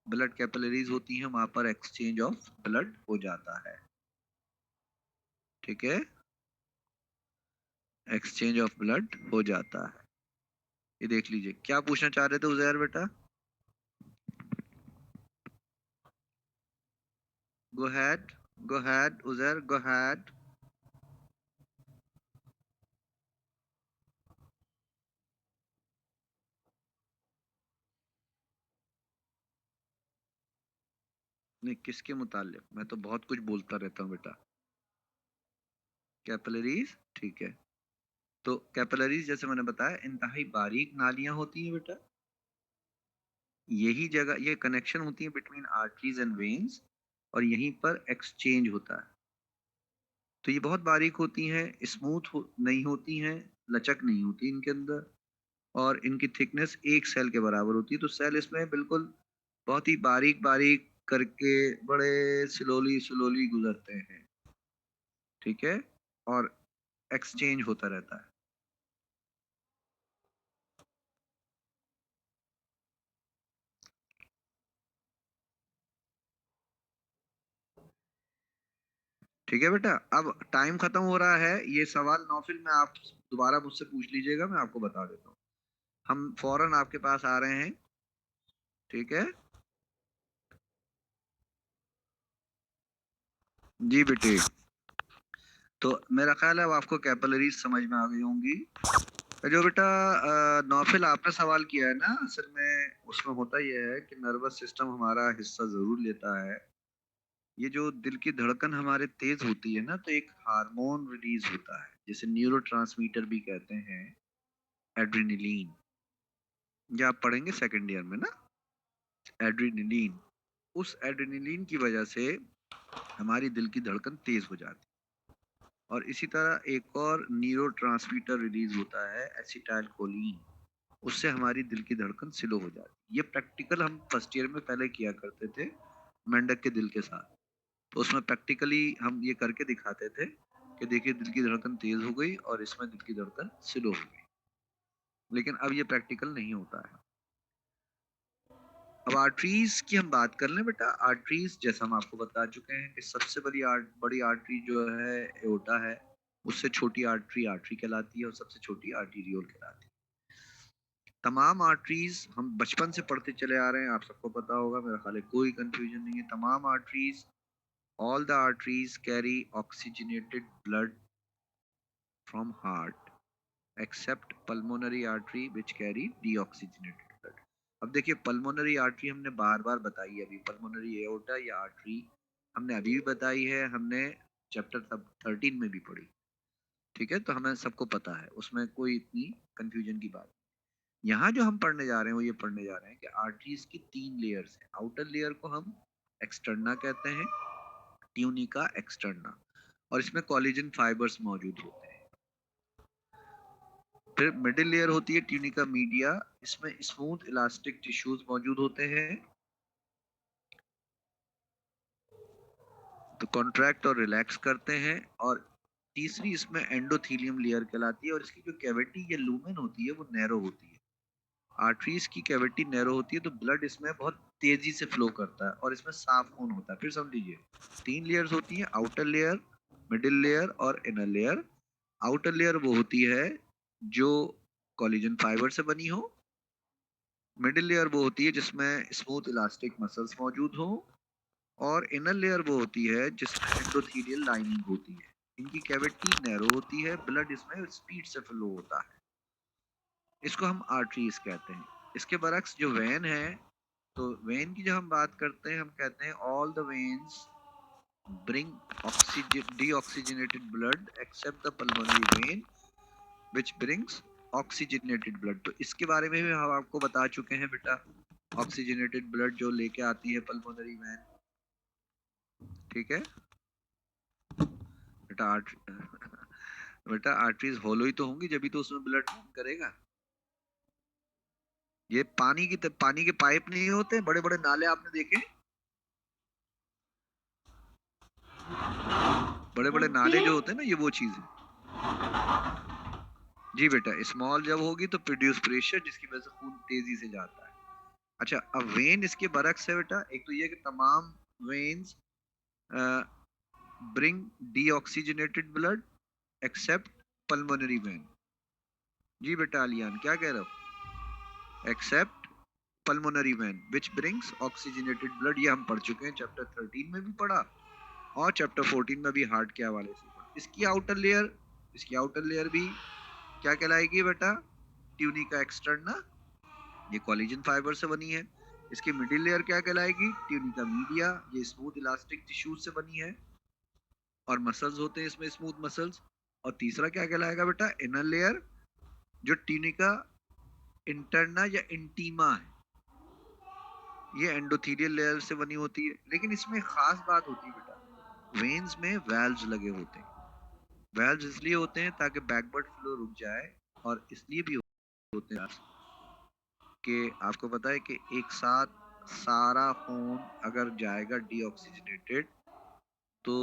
ब्लड कैपिलरीज होती हैं, वहां पर एक्सचेंज ऑफ ब्लड हो जाता है। ठीक है, एक्सचेंज ऑफ ब्लड हो जाता है। ये देख लीजिए, क्या पूछना चाह रहे थे उजैर बेटा? Go ahead, go ahead Uzair, go ahead. नहीं, किसके मुतालिक? मैं तो बहुत कुछ बोलता रहता हूँ बेटा। कैपिलरीज, ठीक है। तो कैपिलरीज जैसे मैंने बताया इंतहाई बारीक नालियां होती हैं बेटा। यही जगह, ये कनेक्शन होती है बिटवीन आर्टरीज एंड वेन्स, और यहीं पर एक्सचेंज होता है। तो ये बहुत बारीक होती हैं, नहीं होती हैं, लचक नहीं होती इनके अंदर, और इनकी थिकनेस एक सेल के बराबर होती है। तो सेल इसमें बिल्कुल बहुत ही बारीक बारीक करके बड़े स्लोली स्लोली गुजरते हैं। ठीक है, और एक्सचेंज होता रहता है। ठीक है बेटा, अब टाइम खत्म हो रहा है। ये सवाल नौफिल में आप दोबारा मुझसे पूछ लीजिएगा, मैं आपको बता देता हूँ। हम फौरन आपके पास आ रहे हैं। ठीक है, जी बेटे। तो मेरा ख्याल है अब आपको कैपिलरीज समझ में आ गई होंगी। जो बेटा नौफिल आपने सवाल किया है ना, असल में उसमें होता यह है कि नर्वस सिस्टम हमारा हिस्सा जरूर लेता है। ये जो दिल की धड़कन हमारे तेज होती है ना, तो एक हार्मोन रिलीज होता है जिसे न्यूरोट्रांसमीटर भी कहते हैं, एड्रेनलिन। ये आप पढ़ेंगे सेकंड ईयर में ना, एड्रेनलिन। उस एड्रेनलिन की वजह से हमारी दिल की धड़कन तेज हो जाती है। और इसी तरह एक और न्यूरोट्रांसमीटर रिलीज होता है, एसिटाइलकोलिन। उससे हमारी दिल की धड़कन स्लो हो जाती है। ये प्रैक्टिकल हम फर्स्ट ईयर में पहले किया करते थे मेंढक के दिल के साथ। तो उसमें प्रैक्टिकली हम ये करके दिखाते थे कि देखिए दिल की धड़कन तेज हो गई और इसमें दिल की धड़कन स्लो हो गई। लेकिन अब ये प्रैक्टिकल नहीं होता है। अब आर्टरीज की हम बात कर लें बेटा। आर्टरीज जैसा हम आपको बता चुके हैं कि सबसे बड़ी आर्टरी जो है एओर्टा है, उससे छोटी आर्टरी आर्टरी कहलाती है, और सबसे छोटी आर्टीरियोल कहलाती है। तमाम आर्टरीज हम बचपन से पढ़ते चले आ रहे हैं, आप सबको पता होगा, मेरा ख्याल है कोई कंफ्यूजन नहीं है। तमाम arteries, all the arteries carry oxygenated blood from heart except pulmonary artery which carry deoxygenated blood। अब देखिए, पल्मोनरी आर्टरी हमने बार बार बताई है, अभी पल्मोनरी एओर्टा या आर्टरी हमने अभी भी बताई है, हमने चैप्टर 13 में भी पढ़ी। ठीक है, तो हमें सबको पता है, उसमें कोई इतनी कंफ्यूजन की बात। यहाँ जो हम पढ़ने जा रहे हैं वो ये पढ़ने जा रहे हैं कि आर्टरीज की 3 लेयर्स हैं। आउटर लेयर को हम एक्सटर्ना कहते हैं, ट्यूनिका एक्सटर्ना, और इसमें कोलेजन फाइबर्स मौजूद होते हैं। फिर मिडिल लेयर होती है ट्यूनिका मीडिया, इसमें स्मूथ इलास्टिक टिश्यूज मौजूद होते हैं, तो कॉन्ट्रैक्ट और रिलैक्स करते हैं। और तीसरी इसमें एंडोथीलियम लेयर कहलाती है, और इसकी जो कैविटी या लूमेन होती है वो नैरो होती है। आर्टरीज की कैविटी नैरो होती है, तो ब्लड इसमें बहुत तेजी से फ्लो करता है और इसमें साफ खून होता है। फिर समझ लीजिए 3 लेयर्स होती हैं, आउटर लेयर, मिडिल लेयर और इनर लेयर। आउटर लेयर वो होती है जो कोलेजन फाइबर से बनी हो, मिडिल लेयर वो होती है जिसमें स्मूथ इलास्टिक मसल्स मौजूद हो, और इनर लेयर वो होती है जिसमें एंडोथेलियल लाइनिंग होती है। इनकी कैविटी नैरो होती है, ब्लड इसमें स्पीड से फ्लो होता है, इसको हम आर्टरीज कहते हैं। इसके बरक्स जो वेन है, तो वेन की जब हम बात करते हैं हम कहते हैं all the veins bring deoxygenated blood except the pulmonary vein which brings oxygenated blood। तो इसके बारे में भी हम आपको बता चुके हैं बेटा, ऑक्सीजनेटेड ब्लड जो लेके आती है पल्मोनरी वेन, ठीक है बेटा। बेटा आर्टरीज होलो ही तो होंगी, जब भी तो उसमें ब्लड मूव करेगा। ये पानी के पाइप नहीं होते बड़े बड़े नाले, आपने देखे बड़े बड़े नाले जो होते हैं ना, ये वो चीज है जी बेटा। स्मॉल जब होगी तो प्रोड्यूस प्रेशर, जिसकी वजह से खून तेजी से जाता है। अच्छा, अब वेन इसके बरक्स है बेटा। एक तो ये कि तमाम veins bring deoxygenated blood except pulmonary vein. जी बेटा आलियान क्या कह रहे हो? Except pulmonary vein which brings oxygenated blood, ये हम पढ़ चुके हैं, चैप्टर 13 में भी पढ़ा और चैप्टर 14 में भी हार्ट के हवाले से पढ़ा। इसकी आउटर लेयर भी क्या कहलाएगी बेटा? ट्यूनिका एक्सटर्ना, ये कोलेजन फाइबर से बनी है। इसकी मिडिल लेयर क्या कहलाएगी? ट्यूनिका मीडिया, ये स्मूथ इलास्टिक टिश्यूज से बनी है और मसल्स होते हैं इसमें, स्मूथ मसल्स। और तीसरा क्या कहलाएगा बेटा? इनर लेयर, जो ट्यूनिका इंटरना या इंटीमा है, ये एंडोथेलियल लेयर से बनी होती है। लेकिन इसमें खास बात होती है बेटा, वेन्स में वेल्व्स लगे होते हैं। वेल्व्स इसलिए होते हैं ताकि बैकवर्ड फ्लो रुक जाए, और इसलिए भी होते हैं कि आपको पता है कि एक साथ सारा खून अगर जाएगा डीऑक्सीजनेटेड तो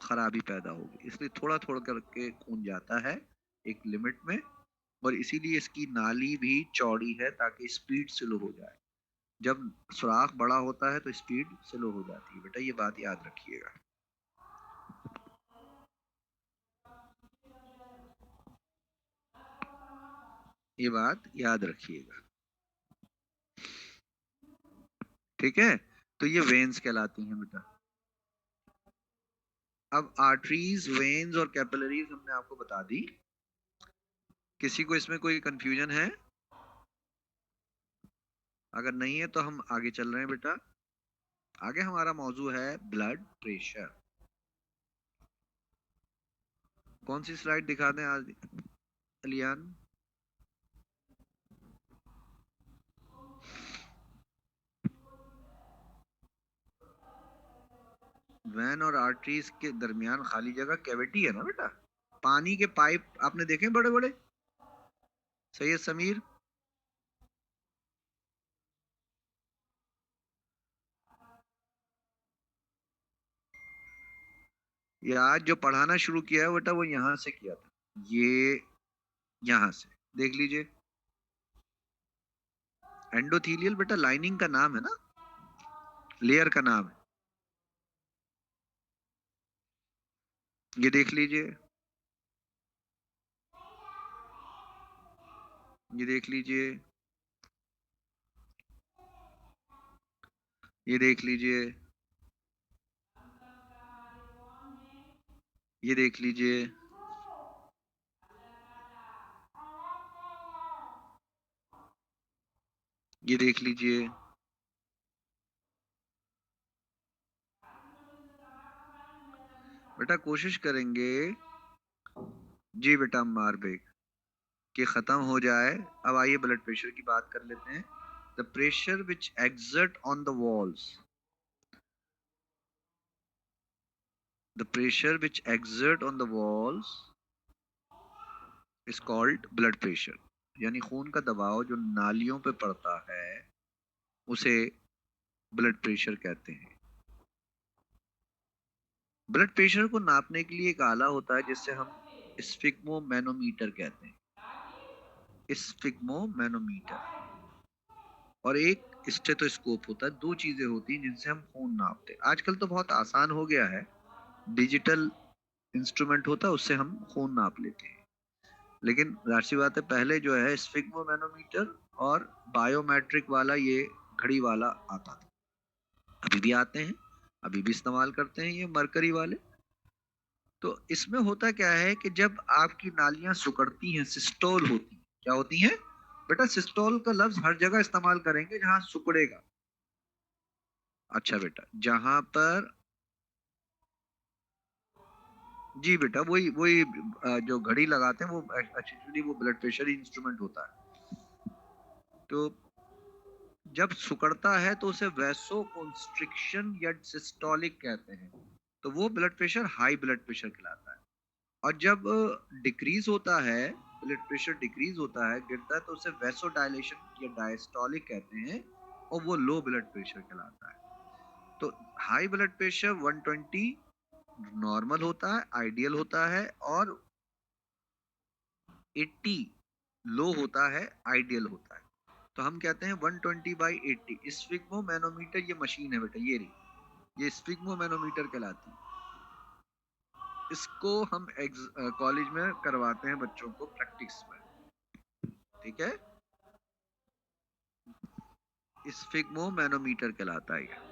खराबी पैदा होगी, इसलिए थोड़ा थोड़ा करके खून जाता है एक लिमिट में, और इसीलिए इसकी नाली भी चौड़ी है ताकि स्पीड स्लो हो जाए। जब सुराख बड़ा होता है तो स्पीड स्लो हो जाती है बेटा, ये बात याद रखिएगा। ये बात याद रखिएगा, ठीक है। तो ये वेन्स कहलाती हैं बेटा। अब आर्टरीज, वेन्स और कैपिलरीज हमने आपको बता दी। किसी को इसमें कोई कंफ्यूजन है? अगर नहीं है तो हम आगे चल रहे हैं बेटा। आगे हमारा मौजू है ब्लड प्रेशर। कौन सी स्लाइड दिखा दें आज अलियान? वैन और आर्टरीज के दरमियान खाली जगह कैविटी है ना बेटा। पानी के पाइप आपने देखे बड़े बड़े, सैयद समीर? ये आज जो पढ़ाना शुरू किया है बेटा वो यहाँ से किया था, ये यहाँ से देख लीजिए। एंडोथीलियल बेटा लाइनिंग का नाम है ना, लेयर का नाम है। ये देख लीजिए, ये देख लीजिए, ये देख लीजिए, ये देख लीजिए, ये देख लीजिए। बेटा कोशिश करेंगे जी बेटा मारबेग कि खत्म हो जाए। अब आइए ब्लड प्रेशर की बात कर लेते हैं। The pressure which exert on the walls, the pressure which exert on the walls is called blood pressure. यानी खून का दबाव जो नालियों पे पड़ता है उसे ब्लड प्रेशर कहते हैं। ब्लड प्रेशर को नापने के लिए एक आला होता है जिससे हम स्फिग्मोमैनोमीटर कहते हैं, स्फिग्मोमैनोमीटर, और एक स्टेथोस्कोप होता है। दो चीजें होती हैं जिनसे हम खून नापते हैं। आजकल तो बहुत आसान हो गया है, डिजिटल इंस्ट्रूमेंट होता है उससे हम खून नाप लेते हैं। लेकिन जाहिर सी बात है पहले जो है स्फिग्मोमैनोमीटर और बायोमेट्रिक वाला ये घड़ी वाला आता था, अभी भी आते हैं, अभी भी इस्तेमाल करते हैं ये मरकरी वाले। तो इसमें होता क्या है कि जब आपकी नालियां सिकुड़ती हैं, सिस्टोल होती हैं, क्या होती हैं बेटा? सिस्टोल का लफ्ज हर जगह इस्तेमाल करेंगे जहां सिकुड़ेगा। अच्छा बेटा, जहां पर, जी बेटा, वही वही जो घड़ी लगाते हैं वो एक्चुअली वो ब्लड प्रेशर इंस्ट्रूमेंट होता है। तो जब सिकुड़ता है तो उसे वैसो कॉन्स्ट्रिक्शन या सिस्टोलिक कहते हैं, तो वो blood pressure high blood pressure कहलाता है। और जब डिक्रीज होता है, ब्लड प्रेशर डिक्रीज होता है, गिरता है, तो उसे वैसो डायलेशन या डायस्टोलिक कहते हैं, और वो लो ब्लड प्रेशर कहलाता है। तो हाई ब्लड प्रेशर 120 नॉर्मल होता है, आइडियल होता है, और 80 लो होता है, आइडियल होता है। तो हम कहते हैं 120/80। स्फिग्मो मैनोमीटर ये मशीन है बेटा, ये रही, ये स्फिग्मो मैनोमीटर कहलाती है। इसको हम कॉलेज में करवाते हैं बच्चों को प्रैक्टिस में, ठीक है? स्फिग्मो मैनोमीटर कहलाता है।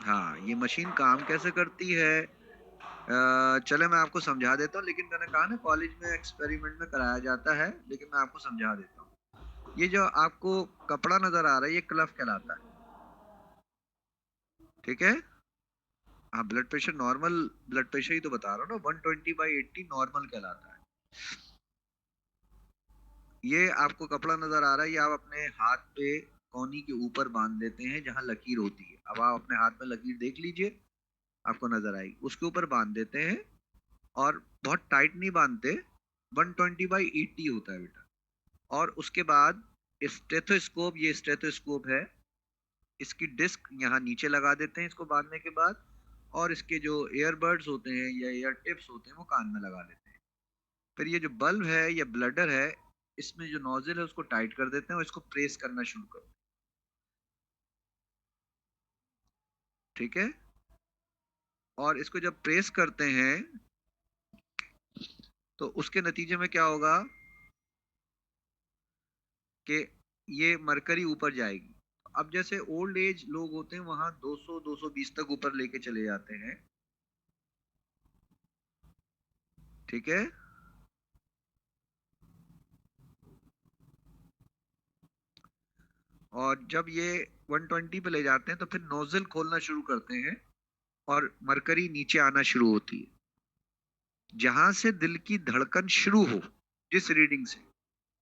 हाँ, ये मशीन काम कैसे करती है? चले मैं आपको समझा देता हूँ, लेकिन मैंने कहा ना कॉलेज में एक्सपेरिमेंट में कराया जाता है, लेकिन मैं आपको समझा देता हूँ। ये जो आपको कपड़ा नजर आ रहा है ये क्लफ कहलाता है, ठीक है? हाँ, blood pressure normal blood pressure ही तो बता रहा हूँ ना, 120/80 नॉर्मल कहलाता है। ये आपको कपड़ा नजर आ रहा है, ये आप अपने हाथ पे कोहनी के ऊपर बांध देते हैं जहां लकीर होती है। अब आप अपने हाथ में लकीर देख लीजिए, आपको नजर आएगी, उसके ऊपर बांध देते हैं, और बहुत टाइट नहीं बांधते, 120/80 होता है बेटा। और उसके बाद स्टेथोस्कोप, ये स्टेथोस्कोप है, इसकी डिस्क यहाँ नीचे लगा देते हैं इसको बांधने के बाद, और इसके जो एयरबड्स होते हैं या एयर टिप्स होते हैं वो कान में लगा लेते हैं। फिर ये जो बल्ब है या ब्लडर है, इसमें जो नोजल है उसको टाइट कर देते हैं और इसको प्रेस करना शुरू कर देते हैं, ठीक है? और इसको जब प्रेस करते हैं तो उसके नतीजे में क्या होगा कि ये मरकरी ऊपर जाएगी। अब जैसे ओल्ड एज लोग होते हैं वहां 200 220 तक ऊपर लेके चले जाते हैं, ठीक है? और जब ये 120 पे ले जाते हैं तो फिर नोजल खोलना शुरू करते हैं और मरकरी नीचे आना शुरू होती है। जहां से दिल की धड़कन शुरू हो, जिस रीडिंग से,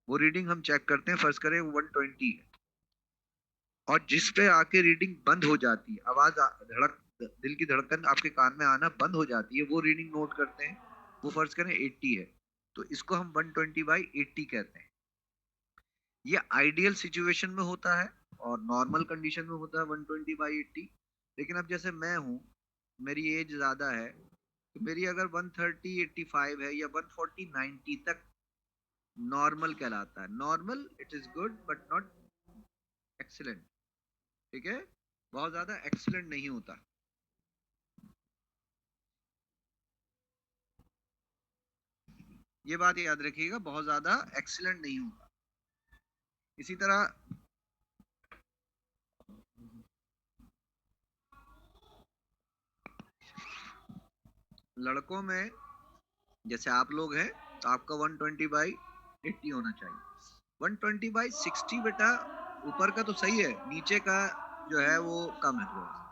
वो रीडिंग हम चेक करते हैं, फर्ज करें 120 है, और जिस पे आके रीडिंग बंद हो जाती है, धड़क दिल की धड़कन आपके कान में आना बंद हो जाती है, वो रीडिंग नोट करते हैं, वो फर्ज करें 80 है, तो इसको हम 120/80 कहते हैं। ये आइडियल सिचुएशन में होता है और नॉर्मल कंडीशन में होता है 120/80। लेकिन अब जैसे मैं हूँ, मेरी एज ज्यादा है, तो मेरी अगर 130/85 है या 140/90 तक नॉर्मल कहलाता है। Normal, it is good but not excellent, ठीक है? बहुत ज्यादा एक्सीलेंट नहीं होता, ये बात याद रखिएगा, बहुत ज्यादा एक्सीलेंट नहीं होता। इसी तरह लड़कों में, जैसे आप लोग हैं, तो आपका 120/80 होना चाहिए। 120/60 बेटा, ऊपर का तो सही है, नीचे का जो है वो कम है थोड़ा सा।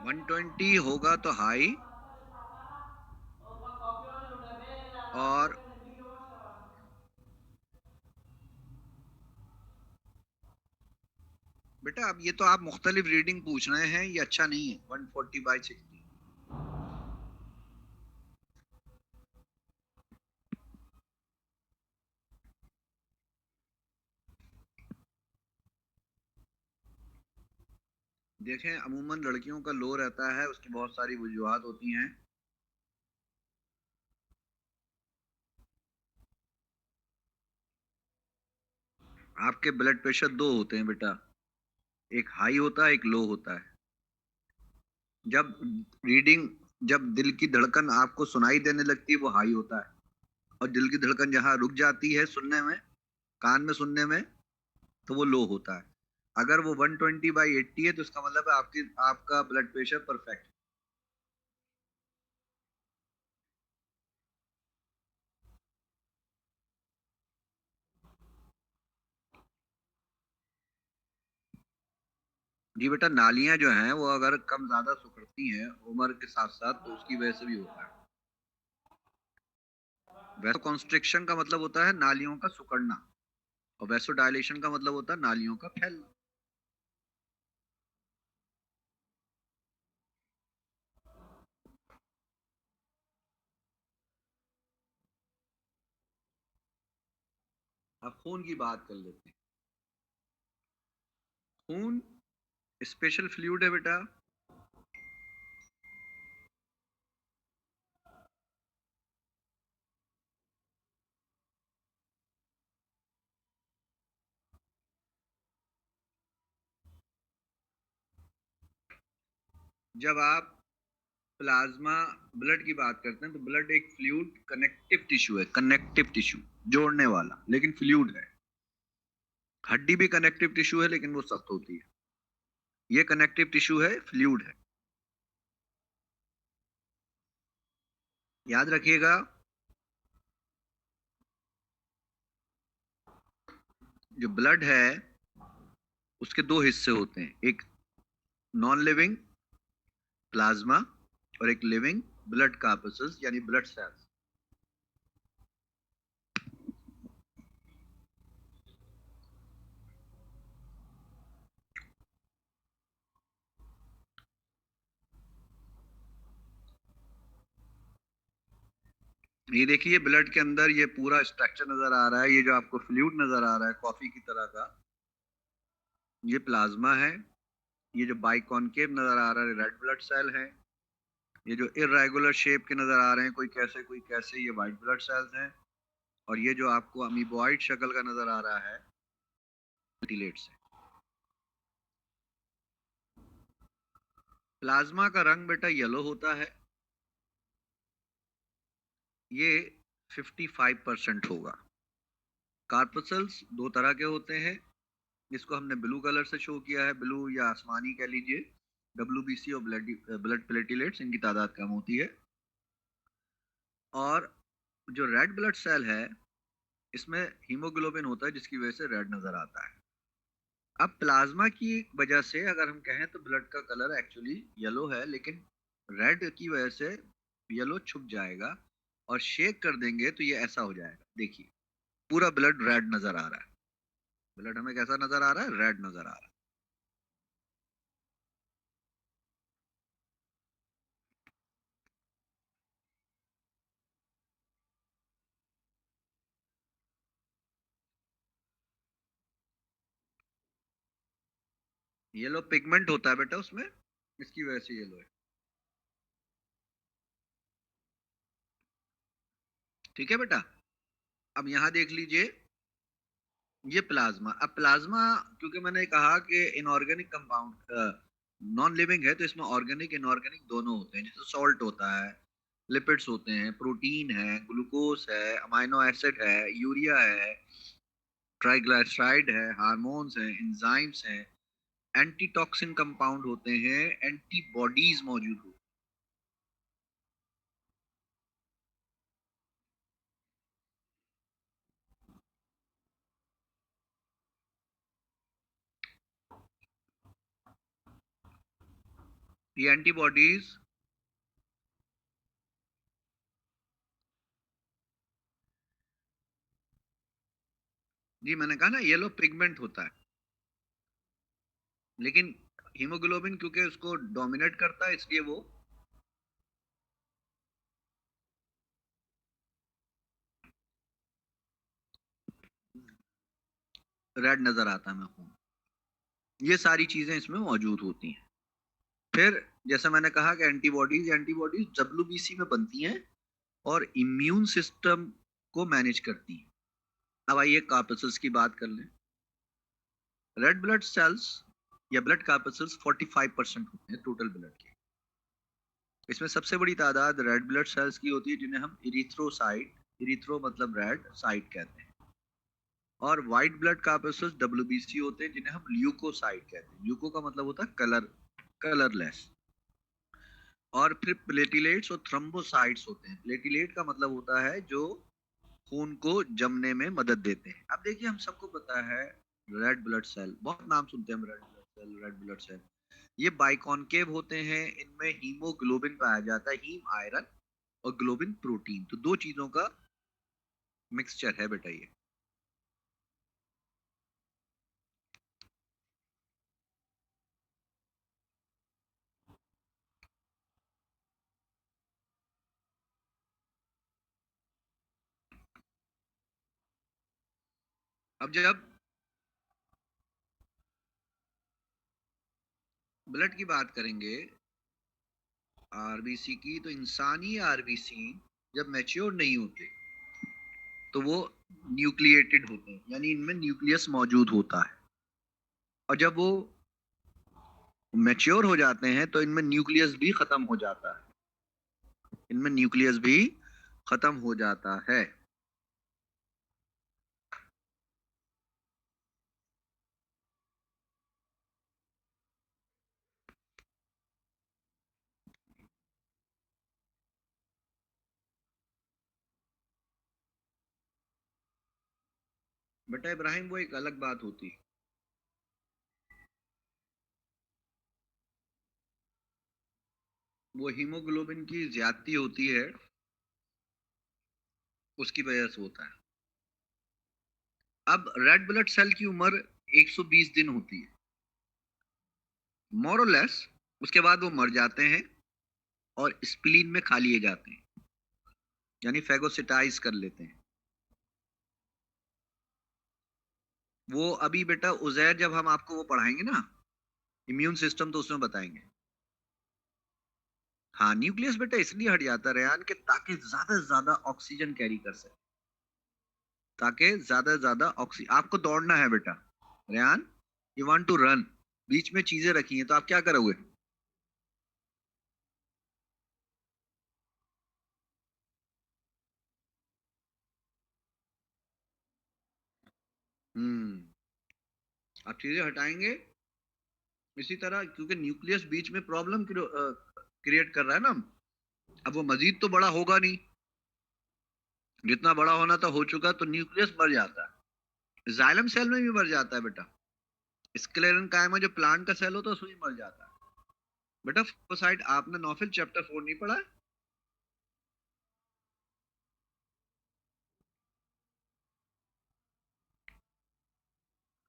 120 होगा तो हाई, और बेटा अब ये तो आप मुख्तलिफ रीडिंग पूछ रहे हैं, ये अच्छा नहीं है 140/60। देखें अमूमन लड़कियों का लो रहता है, उसकी बहुत सारी वजूहात होती हैं। आपके ब्लड प्रेशर दो होते हैं बेटा, एक हाई होता है, एक लो होता है। जब रीडिंग, जब दिल की धड़कन आपको सुनाई देने लगती है वो हाई होता है, और दिल की धड़कन जहां रुक जाती है सुनने में, कान में सुनने में, तो वो लो होता है। अगर वो 120/80 है तो इसका मतलब है आपकी आपका ब्लड प्रेशर परफेक्ट। जी बेटा, नालियां जो हैं वो अगर कम ज्यादा सिकुड़ती हैं उम्र के साथ साथ तो उसकी वजह से भी होता है। वैसो कॉन्स्ट्रिक्शन का मतलब होता है नालियों का सिकुड़ना, और वैसो डायलेशन का मतलब होता है नालियों का फैलना। अब खून की बात कर लेते हैं। खून स्पेशल फ्लूइड है बेटा। जब आप प्लाज्मा ब्लड की बात करते हैं तो ब्लड एक फ्लूइड कनेक्टिव टिश्यू है, कनेक्टिव टिश्यू, जोड़ने वाला, लेकिन फ्लूइड है। हड्डी भी कनेक्टिव टिश्यू है लेकिन वो सख्त होती है। ये कनेक्टिव टिश्यू है, फ्लूइड है। याद रखिएगा, जो ब्लड है उसके दो हिस्से होते हैं, एक नॉन लिविंग प्लाज्मा और एक लिविंग ब्लड कार्पसेस यानी ब्लड सेल्स। ये देखिए ब्लड के अंदर ये पूरा स्ट्रक्चर नजर आ रहा है, ये जो आपको फ्लूइड नजर आ रहा है कॉफी की तरह का, ये प्लाज्मा है। ये जो बाइकॉनकेव नजर आ रहा है रेड ब्लड सेल है। ये जो इरेगुलर शेप के नजर आ रहे हैं, कोई कैसे कोई कैसे, ये वाइट ब्लड सेल्स हैं। और ये जो आपको अमीबॉइड शक्ल का नजर आ रहा है, प्लेटलेट्स है। प्लाज्मा का रंग बेटा येलो होता है। ये 55% होगा। कार्पसल्स दो तरह के होते हैं, इसको हमने ब्लू कलर से शो किया है, ब्लू या आसमानी कह लीजिए। WBC और ब्लड ब्लड प्लेटिलेट्स, इनकी तादाद कम होती है। और जो रेड ब्लड सेल है इसमें हीमोग्लोबिन होता है जिसकी वजह से रेड नजर आता है। अब प्लाज्मा की वजह से अगर हम कहें तो ब्लड का कलर एक्चुअली येलो है, लेकिन रेड की वजह से येलो छुप जाएगा, और शेक कर देंगे तो ये ऐसा हो जाएगा। देखिए पूरा ब्लड रेड नजर आ रहा है। ब्लड हमें कैसा नजर आ रहा है? रेड नजर आ रहा है। येलो पिगमेंट होता है बेटा उसमें, इसकी वजह से येलो है। ठीक है बेटा। अब यहाँ देख लीजिए, ये प्लाज्मा। अब प्लाज्मा, क्योंकि मैंने कहा कि इनऑर्गेनिक कंपाउंड, नॉन लिविंग है, तो इसमें ऑर्गेनिक इनऑर्गेनिक दोनों होते हैं। जैसे सॉल्ट होता है, लिपिड्स होते हैं, प्रोटीन है, ग्लूकोज है, अमाइनो एसिड है, यूरिया है, ट्राइग्लिसराइड है, हार्मोन्स हैं, एंजाइम्स हैं, एंटीटॉक्सिन कंपाउंड होते हैं, एंटीबॉडीज मौजूद होती ये एंटीबॉडीज जी मैंने कहा ना येलो पिगमेंट होता है, लेकिन हीमोग्लोबिन क्योंकि उसको डोमिनेट करता है इसलिए वो रेड नजर आता है खून। ये सारी चीजें इसमें मौजूद होती हैं। फिर जैसे मैंने कहा कि एंटीबॉडीज एंटीबॉडीज डब्ल्यूबीसी में बनती हैं और इम्यून सिस्टम को मैनेज करती हैं। अब आइए कार्पसल्स की बात कर लें। रेड ब्लड सेल्स या ब्लड कार्पसल्स 45% होते हैं टोटल ब्लड के। इसमें सबसे बड़ी तादाद रेड ब्लड सेल्स की होती है जिन्हें हम इरिथ्रोसाइट, इरिथ्रो मतलब रेड, साइट कहते हैं। और व्हाइट ब्लड कार्पसल्स डब्ल्यूबीसी होते हैं जिन्हें हम ल्यूकोसाइट कहते हैं। ल्यूको का मतलब होता है कलर, कलरलेस। और फिर प्लेटिलेट्स और थ्रोम्बोसाइट्स होते हैं। प्लेटिलेट का मतलब होता है जो खून को जमने में मदद देते हैं। अब देखिए हम सबको पता है रेड ब्लड सेल, बहुत नाम सुनते हैं हम, red blood cell, red blood cell. ये बाइकॉन्केव होते हैं, इनमें हीमोग्लोबिन पाया जाता है, हीम आयरन और ग्लोबिन प्रोटीन, तो दो चीजों का मिक्सचर है बेटा ये। अब जब ब्लड की बात करेंगे आरबीसी की, तो इंसानी आरबीसी जब मैच्योर नहीं होते तो वो न्यूक्लिएटेड होते हैं, यानी इनमें न्यूक्लियस मौजूद होता है। और जब वो मैच्योर हो जाते हैं तो इनमें न्यूक्लियस भी खत्म हो जाता है, इनमें न्यूक्लियस भी खत्म हो जाता है। बेटा इब्राहिम वो एक अलग बात होती है। वो हीमोग्लोबिन की ज्यादती होती है, उसकी वजह से होता है। अब रेड ब्लड सेल की उम्र 120 दिन होती है मोरलेस। उसके बाद वो मर जाते हैं और स्प्लीन में खा लिए जाते हैं, यानी फेगोसिटाइज कर लेते हैं। वो अभी बेटा उजैर जब हम आपको वो पढ़ाएंगे ना इम्यून सिस्टम, तो उसमें बताएंगे। हाँ न्यूक्लियस बेटा इसलिए हट जाता है रेयान के ताकि ज्यादा से ज्यादा ऑक्सीजन कैरी कर सके, ताकि ज्यादा से ज्यादा ऑक्सीजन। आपको दौड़ना है बेटा Rayyan, you want to run, बीच में चीजें रखी हैं तो आप क्या करोगे? हम्म, आप चीजें हटाएंगे इसी तरह, क्योंकि न्यूक्लियस बीच में प्रॉब्लम क्रिएट कर रहा है ना। अब वो मजीद तो बड़ा होगा नहीं, जितना बड़ा होना था हो चुका, तो न्यूक्लियस मर जाता है। जाइलम सेल में भी मर जाता है बेटा। स्क्लेरन कायमा जो प्लांट का सेल होता है उसमें भी मर जाता है। बेटा फोसाइट आपने नॉफिल चैप्टर 4 नहीं पढ़ा है?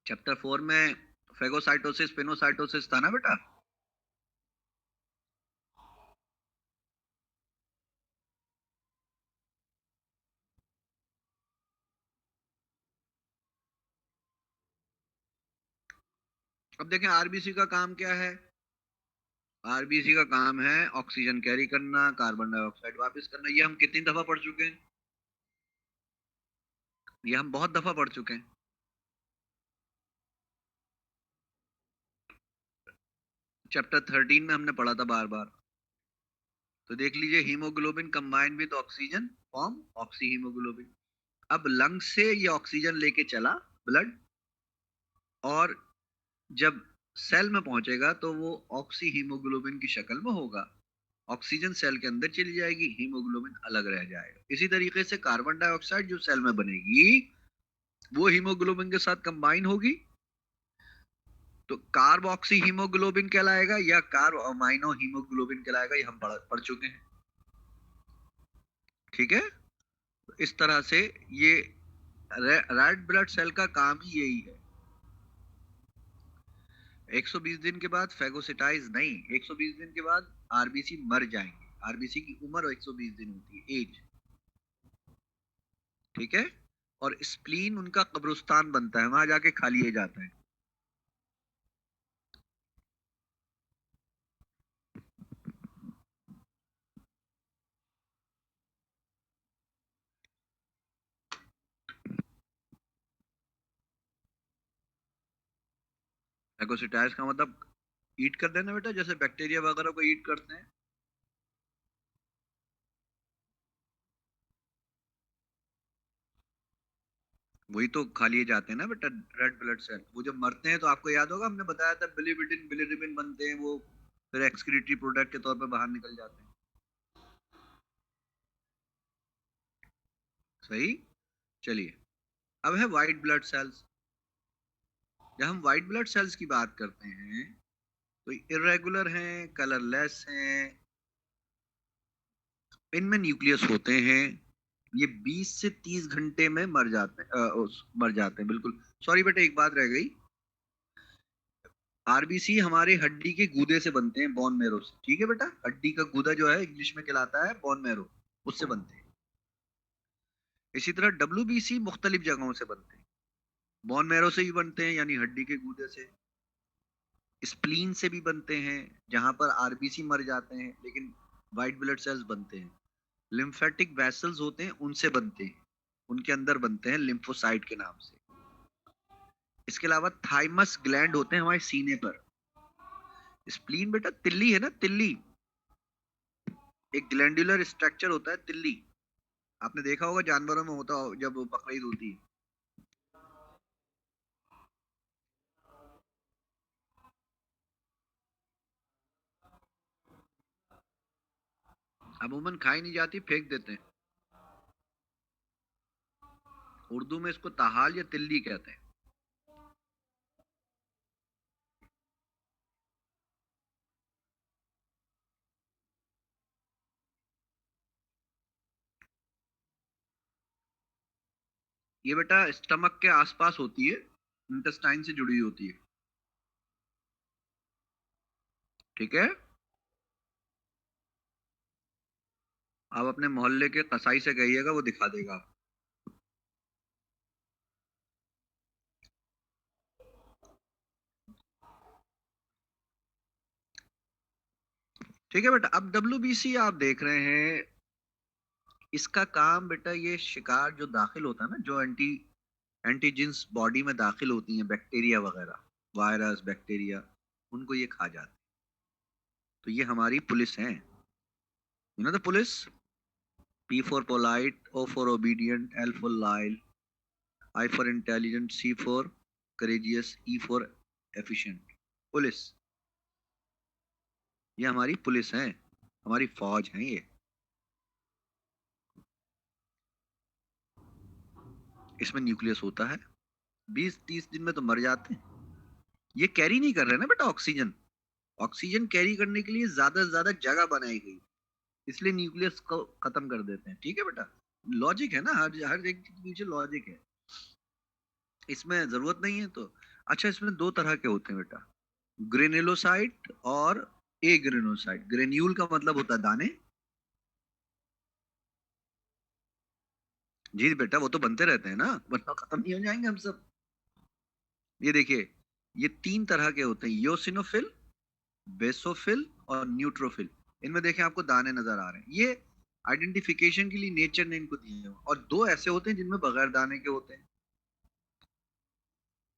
चैप्टर 4 में फेगोसाइटोसिस पिनोसाइटोसिस था ना बेटा। अब देखें आरबीसी का काम क्या है। आरबीसी का काम है ऑक्सीजन कैरी करना, कार्बन डाइऑक्साइड वापस करना। ये हम कितनी दफा पढ़ चुके हैं? ये हम बहुत दफा पढ़ चुके हैं। चैप्टर 13 में हमने पढ़ा था बार बार। तो देख लीजिए haemoglobin combine with oxygen form oxy haemoglobin. अब लंग से ये ऑक्सीजन लेके चला ब्लड, और जब सेल में पहुंचेगा तो वो ऑक्सी हीमोग्लोबिन की शक्ल में होगा। ऑक्सीजन सेल के अंदर चली जाएगी, हीमोग्लोबिन अलग रह जाएगा। इसी तरीके से कार्बन डाइऑक्साइड जो सेल में बनेगी वो हीमोग्लोबिन के साथ कंबाइन होगी, तो कार्बोक्सी हीमोग्लोबिन कहलाएगा या कार्ब अमाइनो हीमोग्लोबिन कहलाएगा, ये हम पढ़ चुके हैं। ठीक है, इस तरह से ये रेड ब्लड सेल का काम ही यही है। 120 दिन के बाद फैगोसिटाइज नहीं, 120 दिन के बाद आरबीसी मर जाएंगे। आरबीसी की उम्र 120 दिन होती है, एज। ठीक है, और स्प्लीन उनका कब्रिस्तान बनता है, वहां जाके खा लिए जाता है। फैगोसिटाइज का मतलब ईट कर देना बेटा, जैसे बैक्टीरिया वगैरह को ईट करते हैं। वही तो खा लिए जाते हैं ना बेटा, रेड ब्लड सेल। वो जब मरते हैं तो आपको याद होगा, हमने बताया था बिलिरुबिन बिलिरुबिन बनते हैं, वो फिर एक्सक्रीटरी प्रोडक्ट के तौर पे बाहर निकल जाते हैं। सही। चलिए, अब है व्हाइट ब्लड सेल्स। जब हम व्हाइट ब्लड सेल्स की बात करते हैं तो इरेगुलर हैं, कलरलेस हैं, इनमें न्यूक्लियस होते हैं। ये 20 से 30 घंटे में मर जाते हैं, मर जाते हैं बिल्कुल। सॉरी बेटा, एक बात रह गई। आरबीसी हमारे हड्डी के गूदे से बनते हैं, बोन मैरो से। ठीक है बेटा, हड्डी का गूदा जो है इंग्लिश में कहलाता है बोन मैरो, उससे बनते हैं। इसी तरह डब्ल्यूबीसी मुख्तलिफ जगहों से बनते हैं। बोन मैरो से भी बनते हैं, यानी हड्डी के गूदे से। स्प्लीन से भी बनते हैं, जहां पर आरबीसी मर जाते हैं लेकिन व्हाइट ब्लड सेल्स बनते हैं। लिम्फेटिक वेसल्स होते हैं, उनसे बनते हैं, उनके अंदर बनते हैं लिम्फोसाइट के नाम से। इसके अलावा थाइमस ग्लैंड होते हैं हमारे सीने पर। स्प्लीन बेटा तिल्ली है ना, तिल्ली, एक ग्लैंडुलर स्ट्रक्चर होता है तिल्ली। आपने देखा होगा जानवरों में होता हो जब बकरीद होती है। अमूमन खाई नहीं जाती, फेंक देते हैं। उर्दू में इसको ताहाल या तिल्ली कहते हैं। ये बेटा स्टमक के आसपास होती है, इंटेस्टाइन से जुड़ी होती है। ठीक है, आप अपने मोहल्ले के कसाई से कहिएगा, वो दिखा देगा। ठीक है बेटा, अब डब्ल्यूबीसी आप देख रहे हैं, इसका काम बेटा ये शिकार जो दाखिल होता है ना, जो एंटीजेंस बॉडी में दाखिल होती हैं, बैक्टीरिया वगैरह, वायरस बैक्टीरिया, उनको ये खा जाते हैं। तो ये हमारी पुलिस है, you know the police. P for polite, O for obedient, L for loyal, I for intelligent, C for courageous, E for efficient। Police, ये हमारी पुलिस है, हमारी फौज है ये। इसमें न्यूक्लियस होता है, 20-30 दिन में तो मर जाते हैं। ये कैरी नहीं कर रहे ना बेटा ऑक्सीजन। ऑक्सीजन कैरी करने के लिए ज्यादा से ज्यादा जगह बनाई गई, इसलिए न्यूक्लियस को खत्म कर देते हैं। ठीक है बेटा, लॉजिक है ना, हर एक के पीछे लॉजिक है, इसमें जरूरत नहीं है तो। अच्छा, इसमें दो तरह के होते हैं बेटा, ग्रेनुलोसाइट और ए ग्रेनुलोसाइट। ग्रेन्यूल का मतलब होता है दाने। जी बेटा, वो तो बनते रहते हैं ना, वरना खत्म नहीं हो जाएंगे हम सब। ये देखिए, ये तीन तरह के होते हैं, योसिनोफिल, बेसोफिल और न्यूट्रोफिल। इनमें देखें आपको दाने नजर आ रहे हैं, ये आइडेंटिफिकेशन के लिए नेचर ने इनको दिए हैं। और दो ऐसे होते हैं जिनमें बगैर दाने के होते हैं,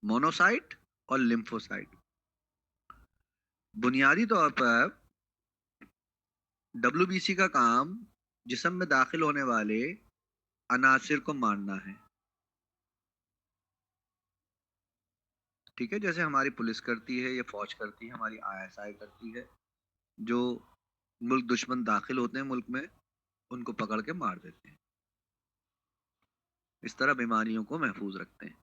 मोनोसाइट और लिम्फोसाइट। बुनियादी तौर पर डब्ल्यूबीसी का काम जिस्म में दाखिल होने वाले अनासिर को मारना है। ठीक है, जैसे हमारी पुलिस करती है या फौज करती है, हमारी आईएसआई करती है। जो मुल्क दुश्मन दाखिल होते हैं मुल्क में, उनको पकड़ के मार देते हैं। इस तरह बीमारियों को महफूज रखते हैं।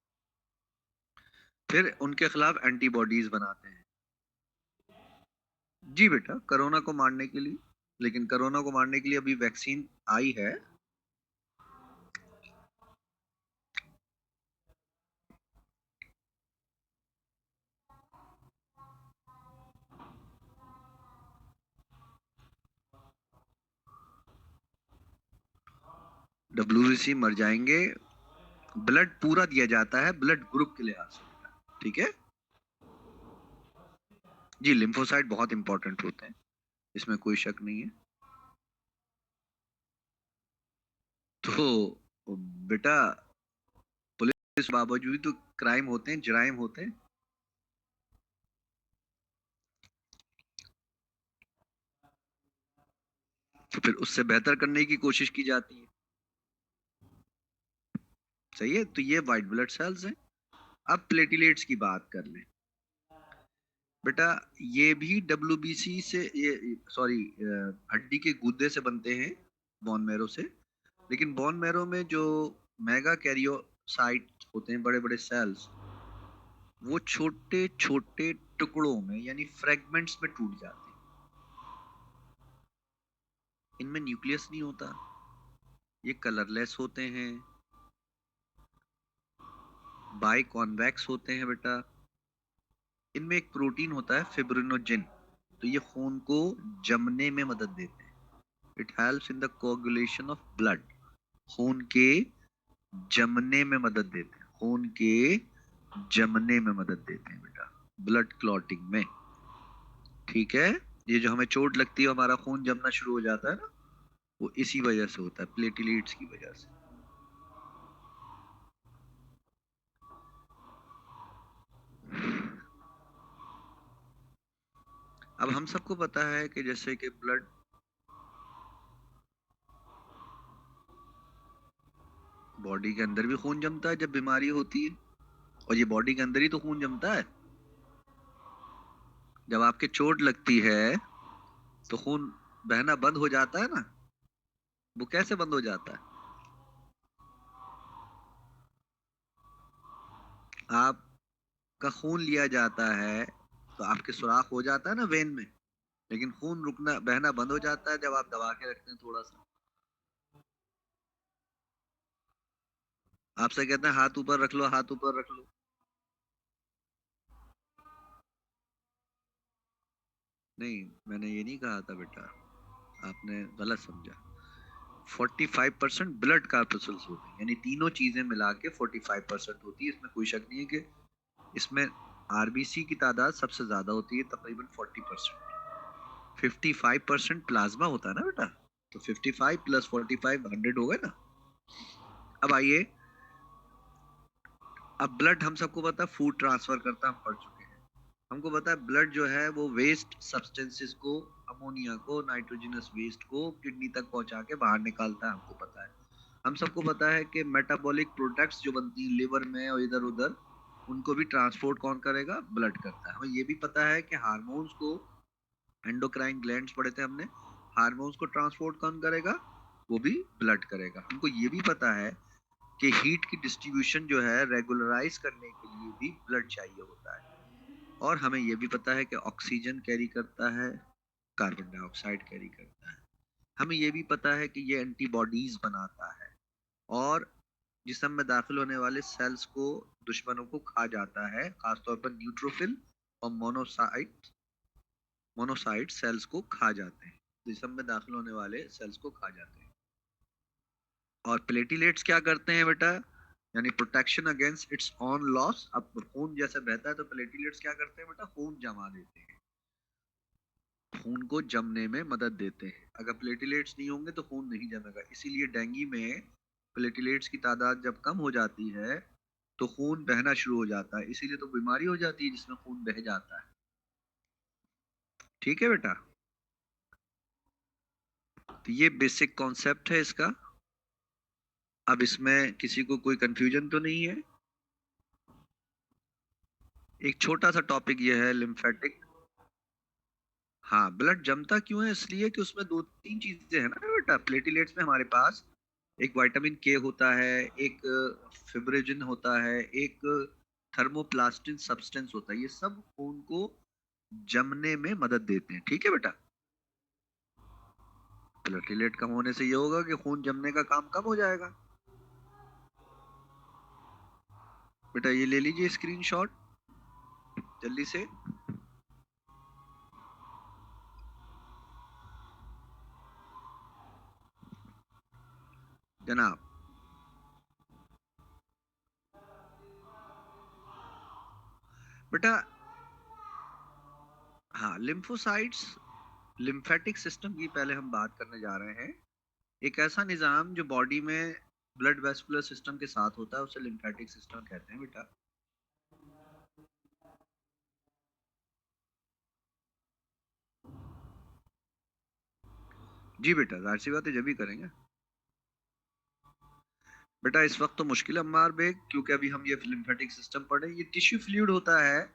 फिर उनके खिलाफ एंटीबॉडीज बनाते हैं। जी बेटा, कोरोना को मारने के लिए। लेकिन कोरोना को मारने के लिए अभी वैक्सीन आई है। WBC मर जाएंगे। ब्लड पूरा दिया जाता है ब्लड ग्रुप के लिहाज से। ठीक है जी, लिम्फोसाइट बहुत इंपॉर्टेंट होते हैं, इसमें कोई शक नहीं है। तो बेटा, पुलिस बावजूद तो क्राइम होते हैं, जराइम होते हैं। तो फिर उससे बेहतर करने की कोशिश की जाती है। सही है, तो ये व्हाइट ब्लड सेल्स हैं। अब प्लेटिलेट्स की बात कर लें बेटा। ये भी WBC से, ये सॉरी, हड्डी के गुर्दे से बनते हैं, बोन मैरो से। लेकिन बोन मैरो में जो मेगा कैरियोसाइट होते हैं, बड़े बड़े सेल्स, वो छोटे छोटे टुकड़ों में यानी फ्रेगमेंट्स में टूट जाते हैं। इनमें न्यूक्लियस नहीं होता, ये कलरलेस होते हैं, बाई कॉन्वेक्स होते हैं बेटा। इनमें एक प्रोटीन होता है फिब्रिनोजेन, तो ये खून को जमने में मदद देते हैं। It helps in the coagulation of blood. खून के जमने में मदद देते हैं, खून के जमने में मदद देते हैं बेटा, ब्लड क्लॉटिंग में। ठीक है, ये जो हमें चोट लगती है, हमारा खून जमना शुरू हो जाता है ना, वो इसी वजह से होता है, प्लेटिलेट्स की वजह से। अब हम सबको पता है कि जैसे कि ब्लड, बॉडी के अंदर भी खून जमता है जब बीमारी होती है, और ये बॉडी के अंदर ही तो खून जमता है। जब आपके चोट लगती है तो खून बहना बंद हो जाता है ना। वो कैसे बंद हो जाता है? आपका खून लिया जाता है तो आपके सुराख हो जाता है ना वेन में, लेकिन खून रुकना, बहना बंद हो जाता है जब आप दबा के रखते हैं थोड़ा सा। आपसे कहते हैं हाथ ऊपर रख लो, हाथ ऊपर रख लो। नहीं, मैंने ये नहीं कहा था बेटा, आपने गलत समझा। 45% ब्लड कार्पसूल्स होते हैं, यानी तीनों चीजें मिला के 45% होती है। इसमें कोई शक नहीं है कि इसमें RBC की तादाद सबसे ज्यादा होती है, तकरीबन 40%। 55% प्लाज्मा होता है ना बेटा, तो 55 प्लस 45 100 हो गए ना। अब आइए, अब ब्लड हम सबको पता है फूड ट्रांसफर करता है, हम पढ़ चुके हैं। हमको पता है ब्लड जो है वो वेस्ट सब्सटेंसेस को, अमोनिया को, नाइट्रोजनस वेस्ट को किडनी तक पहुंचा के बाहर निकालता है, हमको पता है। हम सबको पता है कि मेटाबॉलिक प्रोडक्ट्स जो बनती हैं लिवर में और इधर उधर, उनको भी ट्रांसपोर्ट कौन करेगा? ब्लड करता है। हमें ये भी पता है कि हार्मोन्स को, एंडोक्राइन ग्लैंड्स पढ़े थे हमने, हार्मोन्स को ट्रांसपोर्ट कौन करेगा? वो भी ब्लड करेगा। हमको ये भी पता है कि हीट की डिस्ट्रीब्यूशन जो है रेगुलराइज करने के लिए भी ब्लड चाहिए होता है। और हमें यह भी पता है कि ऑक्सीजन कैरी करता है, कार्बन डाइऑक्साइड कैरी करता है। हमें यह भी पता है कि ये एंटीबॉडीज बनाता है, और जिस्म में दाखिल होने वाले सेल्स को, दुश्मनों को खा जाता है, खासतौर पर न्यूट्रोफिल और मोनोसाइट। मोनोसाइट सेल्स को खा जाते हैं, जिस्म में दाखिल होने वाले सेल्स को खा जाते हैं। और प्लेटिलेट्स क्या करते हैं बेटा? यानी protection against it's on loss. अब खून जैसे बहता है तो प्लेटिलेट्स क्या करते हैं बेटा? खून जमा देते हैं, खून को जमने में मदद देते हैं। अगर प्लेटिलेट्स नहीं होंगे तो खून नहीं जमेगा। इसीलिए डेंगू में प्लेटिलेट्स की तादाद जब कम हो जाती है तो खून बहना शुरू हो जाता है, इसीलिए तो बीमारी हो जाती है जिसमें खून बह जाता है। ठीक है बेटा, तो ये बेसिक कॉन्सेप्ट है इसका। अब इसमें किसी को कोई कंफ्यूजन तो नहीं है? एक छोटा सा टॉपिक ये है, लिम्फेटिक। हाँ, ब्लड जमता क्यों है? इसलिए कि उसमें दो तीन चीजें हैं ना बेटा। प्लेटिलेट्स में हमारे पास एक विटामिन K होता है, एक फिब्रिजिन होता है, एक थर्मोप्लास्टिन सब्सटेंस होता है, ये सब खून को जमने में मदद देते हैं। ठीक है बेटा, प्लेटलेट कम होने से ये होगा कि खून जमने का काम कम हो जाएगा। बेटा ये ले लीजिए स्क्रीनशॉट जल्दी से। जनाब, बेटा हाँ, लिम्फोसाइट्स लिम्फेटिक सिस्टम की पहले हम बात करने जा रहे हैं। एक ऐसा निजाम जो बॉडी में ब्लड वेस्कुलर सिस्टम के साथ होता है उसे लिम्फेटिक सिस्टम कहते हैं बेटा। जी बेटा, जाहिर सी बात है, जब भी करेंगे बेटा। इस वक्त तो मुश्किल है अम्मार बेग, क्योंकि अभी हम ये लिम्फेटिक सिस्टम पढ़े। ये टिश्यू फ्लूइड होता है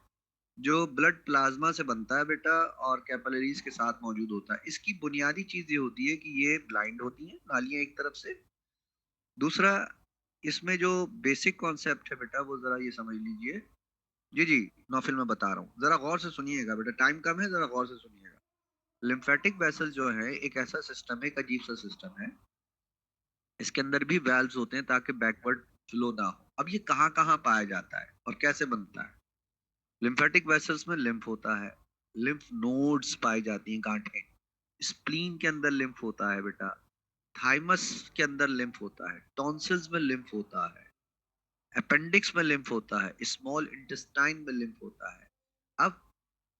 जो ब्लड प्लाज्मा से बनता है बेटा, और कैपिलरीज के साथ मौजूद होता है। इसकी बुनियादी चीज ये होती है कि ये ब्लाइंड होती हैं नालियां एक तरफ से। दूसरा, इसमें जो बेसिक कॉन्सेप्ट है बेटा वो जरा ये समझ लीजिए। जी जी, नौफिल में बता रहा हूँ, जरा गौर से सुनिएगा बेटा, टाइम कम है, जरा गौर से सुनिएगा। लिम्फेटिक वेसल जो है एक ऐसा सिस्टम है, एक अजीब सा सिस्टम है। इसके अंदर भी वेल्व्स होते हैं ताकि बैकवर्ड फ्लो ना हो। अब ये कहाँ कहाँ पाया जाता है और कैसे बनता है? लिम्फेटिक वेसल्स में लिम्फ होता है, लिम्फ नोड्स पाई जाती हैं, गांठें। स्प्लीन के अंदर लिम्फ होता है बेटा, थाइमस के अंदर लिम्फ होता है, टॉन्सिल्स में लिम्फ होता है, अपेंडिक्स में लिम्फ होता है, स्मॉल इंटेस्टाइन में लिम्फ होता है। अब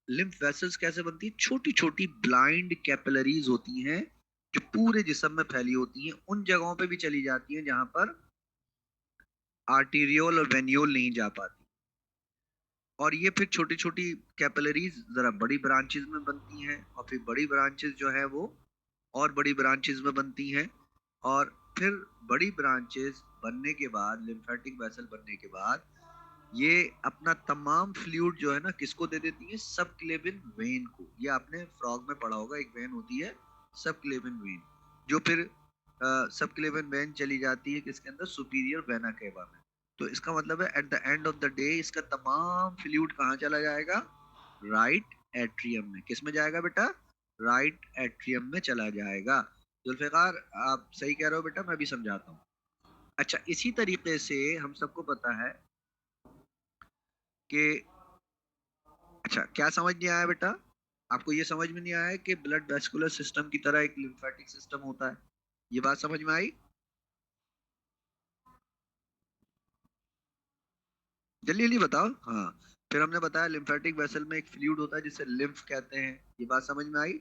लिम्फ वेसल्स कैसे बनती है? छोटी छोटी ब्लाइंड कैपिलरीज होती हैं जो पूरे जिस्म में फैली होती हैं। उन जगहों पे भी चली जाती हैं जहां पर आर्टीरियोल और वेन्यूल नहीं जा पाती। और ये फिर छोटी छोटी कैपिलरीज जरा बड़ी ब्रांचेस में बनती हैं, और फिर बड़ी ब्रांचेस जो है वो और बड़ी ब्रांचेस में बनती हैं। और फिर बड़ी ब्रांचेस बनने के बाद, लिम्फेटिक वेसल बनने के बाद, ये अपना तमाम फ्लूइड जो है ना किसको दे देती है? सब क्लेविन वेन को। ये आपने फ्रॉग में पढ़ा होगा, एक वेन होती है सब क्लेविन वेन, जो फिर सब क्लेविन वेन चली जाती है किसके अंदर? सुपीरियर वेना केवा में। तो इसका मतलब है at the end of the day इसका तमाम फ्लूइड कहाँ चला जाएगा? राइट एट्रियम में। किस में जाएगा बेटा? राइट एट्रियम में चला जाएगा। जुल्फिकार, आप सही कह रहे हो बेटा, मैं भी समझाता हूँ। अच्छा, इसी तरीके से हम सबको पता है कि, अच्छा क्या समझ नहीं आया बेटा? आपको ये समझ में नहीं आया कि ब्लड वेस्कुलर सिस्टम की तरह एक लिम्फेटिक सिस्टम होता है? ये बात समझ में आई? जल्दी जल्दी बताओ। हाँ, फिर हमने बताया लिम्फेटिक वेसल में एक फ्लूइड होता है जिसे लिम्फ कहते हैं। ये बात समझ में आई?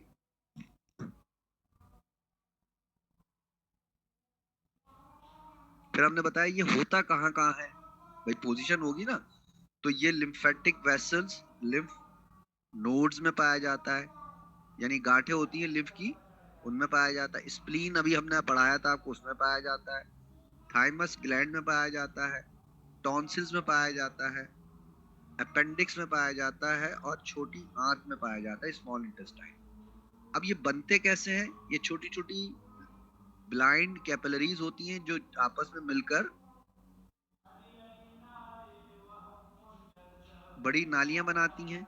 फिर हमने बताया ये होता कहाँ कहाँ है। भाई पोजीशन होगी ना, तो ये लिम्फेटिक वेसल्स लिम्फ नोड्स में पाया जाता है, यानी गांठें होती हैं लिम्फ की, उनमें पाया जाता है। स्प्लीन अभी हमने पढ़ाया था आपको, उसमें पाया जाता है। थाइमस ग्लैंड में पाया जाता है, टॉन्सिल्स में पाया जाता है, अपेंडिक्स में पाया जाता है, और छोटी आंत में पाया जाता है, स्मॉल इंटेस्टाइन। अब ये बनते कैसे हैं? ये छोटी छोटी ब्लाइंड कैपिलरीज होती हैं जो आपस में मिलकर बड़ी नालियां बनाती हैं,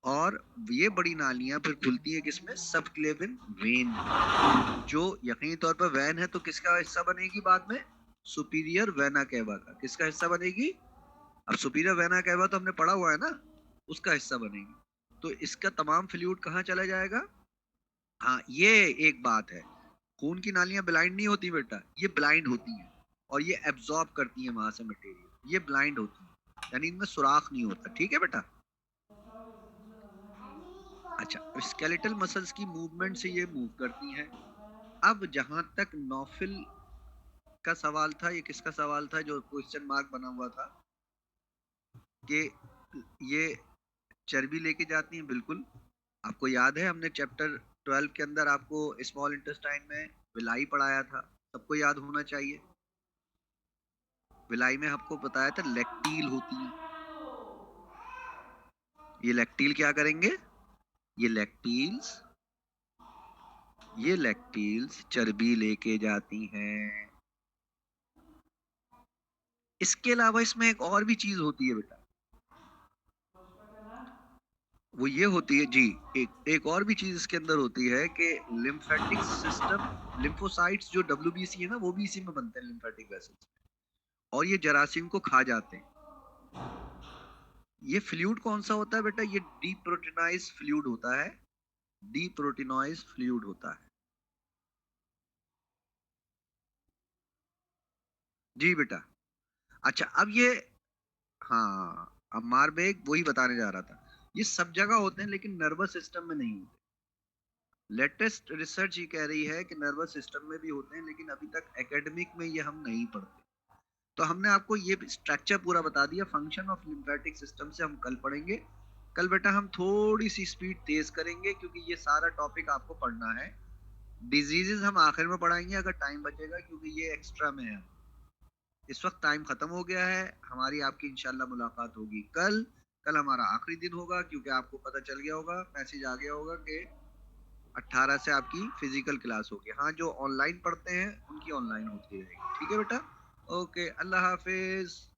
और ये बड़ी नालियां फिर खुलती हैं किसमें? सब क्लेविन वेन में। जो यकीनी तौर पर वैन है, तो किसका हिस्सा बनेगी बाद में? सुपीरियर वेना कैवा का। किसका हिस्सा बनेगी? अब सुपीरियर वेना कैवा तो हमने पढ़ा हुआ है ना, उसका हिस्सा बनेगी। तो इसका तमाम फ्लूइड कहाँ चला जाएगा? हाँ, ये एक बात है। खून की नालियां ब्लाइंड नहीं होती बेटा, ये ब्लाइंड होती हैं, और ये एब्जॉर्ब करती हैं वहां से मटेरियल। ये ब्लाइंड होती हैं, यानी इनमें सुराख नहीं होता। ठीक है बेटा? अच्छा, स्केलेटल मसल्स की मूवमेंट से ये मूव करती हैं। अब जहां तक नौफिल का सवाल था, ये किसका सवाल था जो क्वेश्चन मार्क बना हुआ था कि ये चर्बी लेके जाती हैं? बिल्कुल, आपको याद है हमने चैप्टर 12 के अंदर आपको स्मॉल इंटेस्टाइन में विलाई पढ़ाया था, सबको याद होना चाहिए। विलाई में आपको बताया था लैक्टील होती है। ये लैक्टील क्या करेंगे? ये लैक्टील्स ये लैक्टील्स चर्बी लेके जाती हैं। इसके अलावा इसमें एक और भी चीज होती है बेटा, वो ये होती है जी। एक एक और भी चीज इसके अंदर होती है कि लिम्फेटिक सिस्टम, लिम्फोसाइट्स जो डब्ल्यूबीसी है ना, वो भी इसी में बनते हैं, लिम्फेटिक वेसल्स। और ये जरासीम को खा जाते हैं। ये फ्लूइड कौन सा होता है बेटा? ये डीप्रोटीनाइज फ्लूइड होता है। डीप्रोटीनाइज फ्लूइड होता है। जी बेटा। अच्छा अब ये, हाँ अब मारबेग वही बताने जा रहा था। ये सब जगह होते हैं लेकिन नर्वस सिस्टम में नहीं होते। लेटेस्ट रिसर्च ये कह रही है कि नर्वस सिस्टम में भी होते हैं, लेकिन अभी तक एकेडमिक में ये हम नहीं पढ़ते। तो हमने आपको ये स्ट्रक्चर पूरा बता दिया। फंक्शन ऑफ लिम्फेटिक सिस्टम से हम कल पढ़ेंगे। कल बेटा हम थोड़ी सी स्पीड तेज करेंगे क्योंकि ये सारा टॉपिक आपको पढ़ना है। डिजीजेस हम आखिर में पढ़ाएंगे अगर टाइम बचेगा, क्योंकि ये एक्स्ट्रा में है। इस वक्त टाइम खत्म हो गया है। हमारी आपकी इंशाल्लाह मुलाकात होगी कल। कल हमारा आखिरी दिन होगा, क्योंकि आपको पता चल गया होगा, मैसेज आ गया होगा कि 18 से आपकी फिजिकल क्लास होगी। हाँ, जो ऑनलाइन पढ़ते हैं उनकी ऑनलाइन होती रहेगी। ठीक है बेटा। ओके, अल्लाह हाफिज।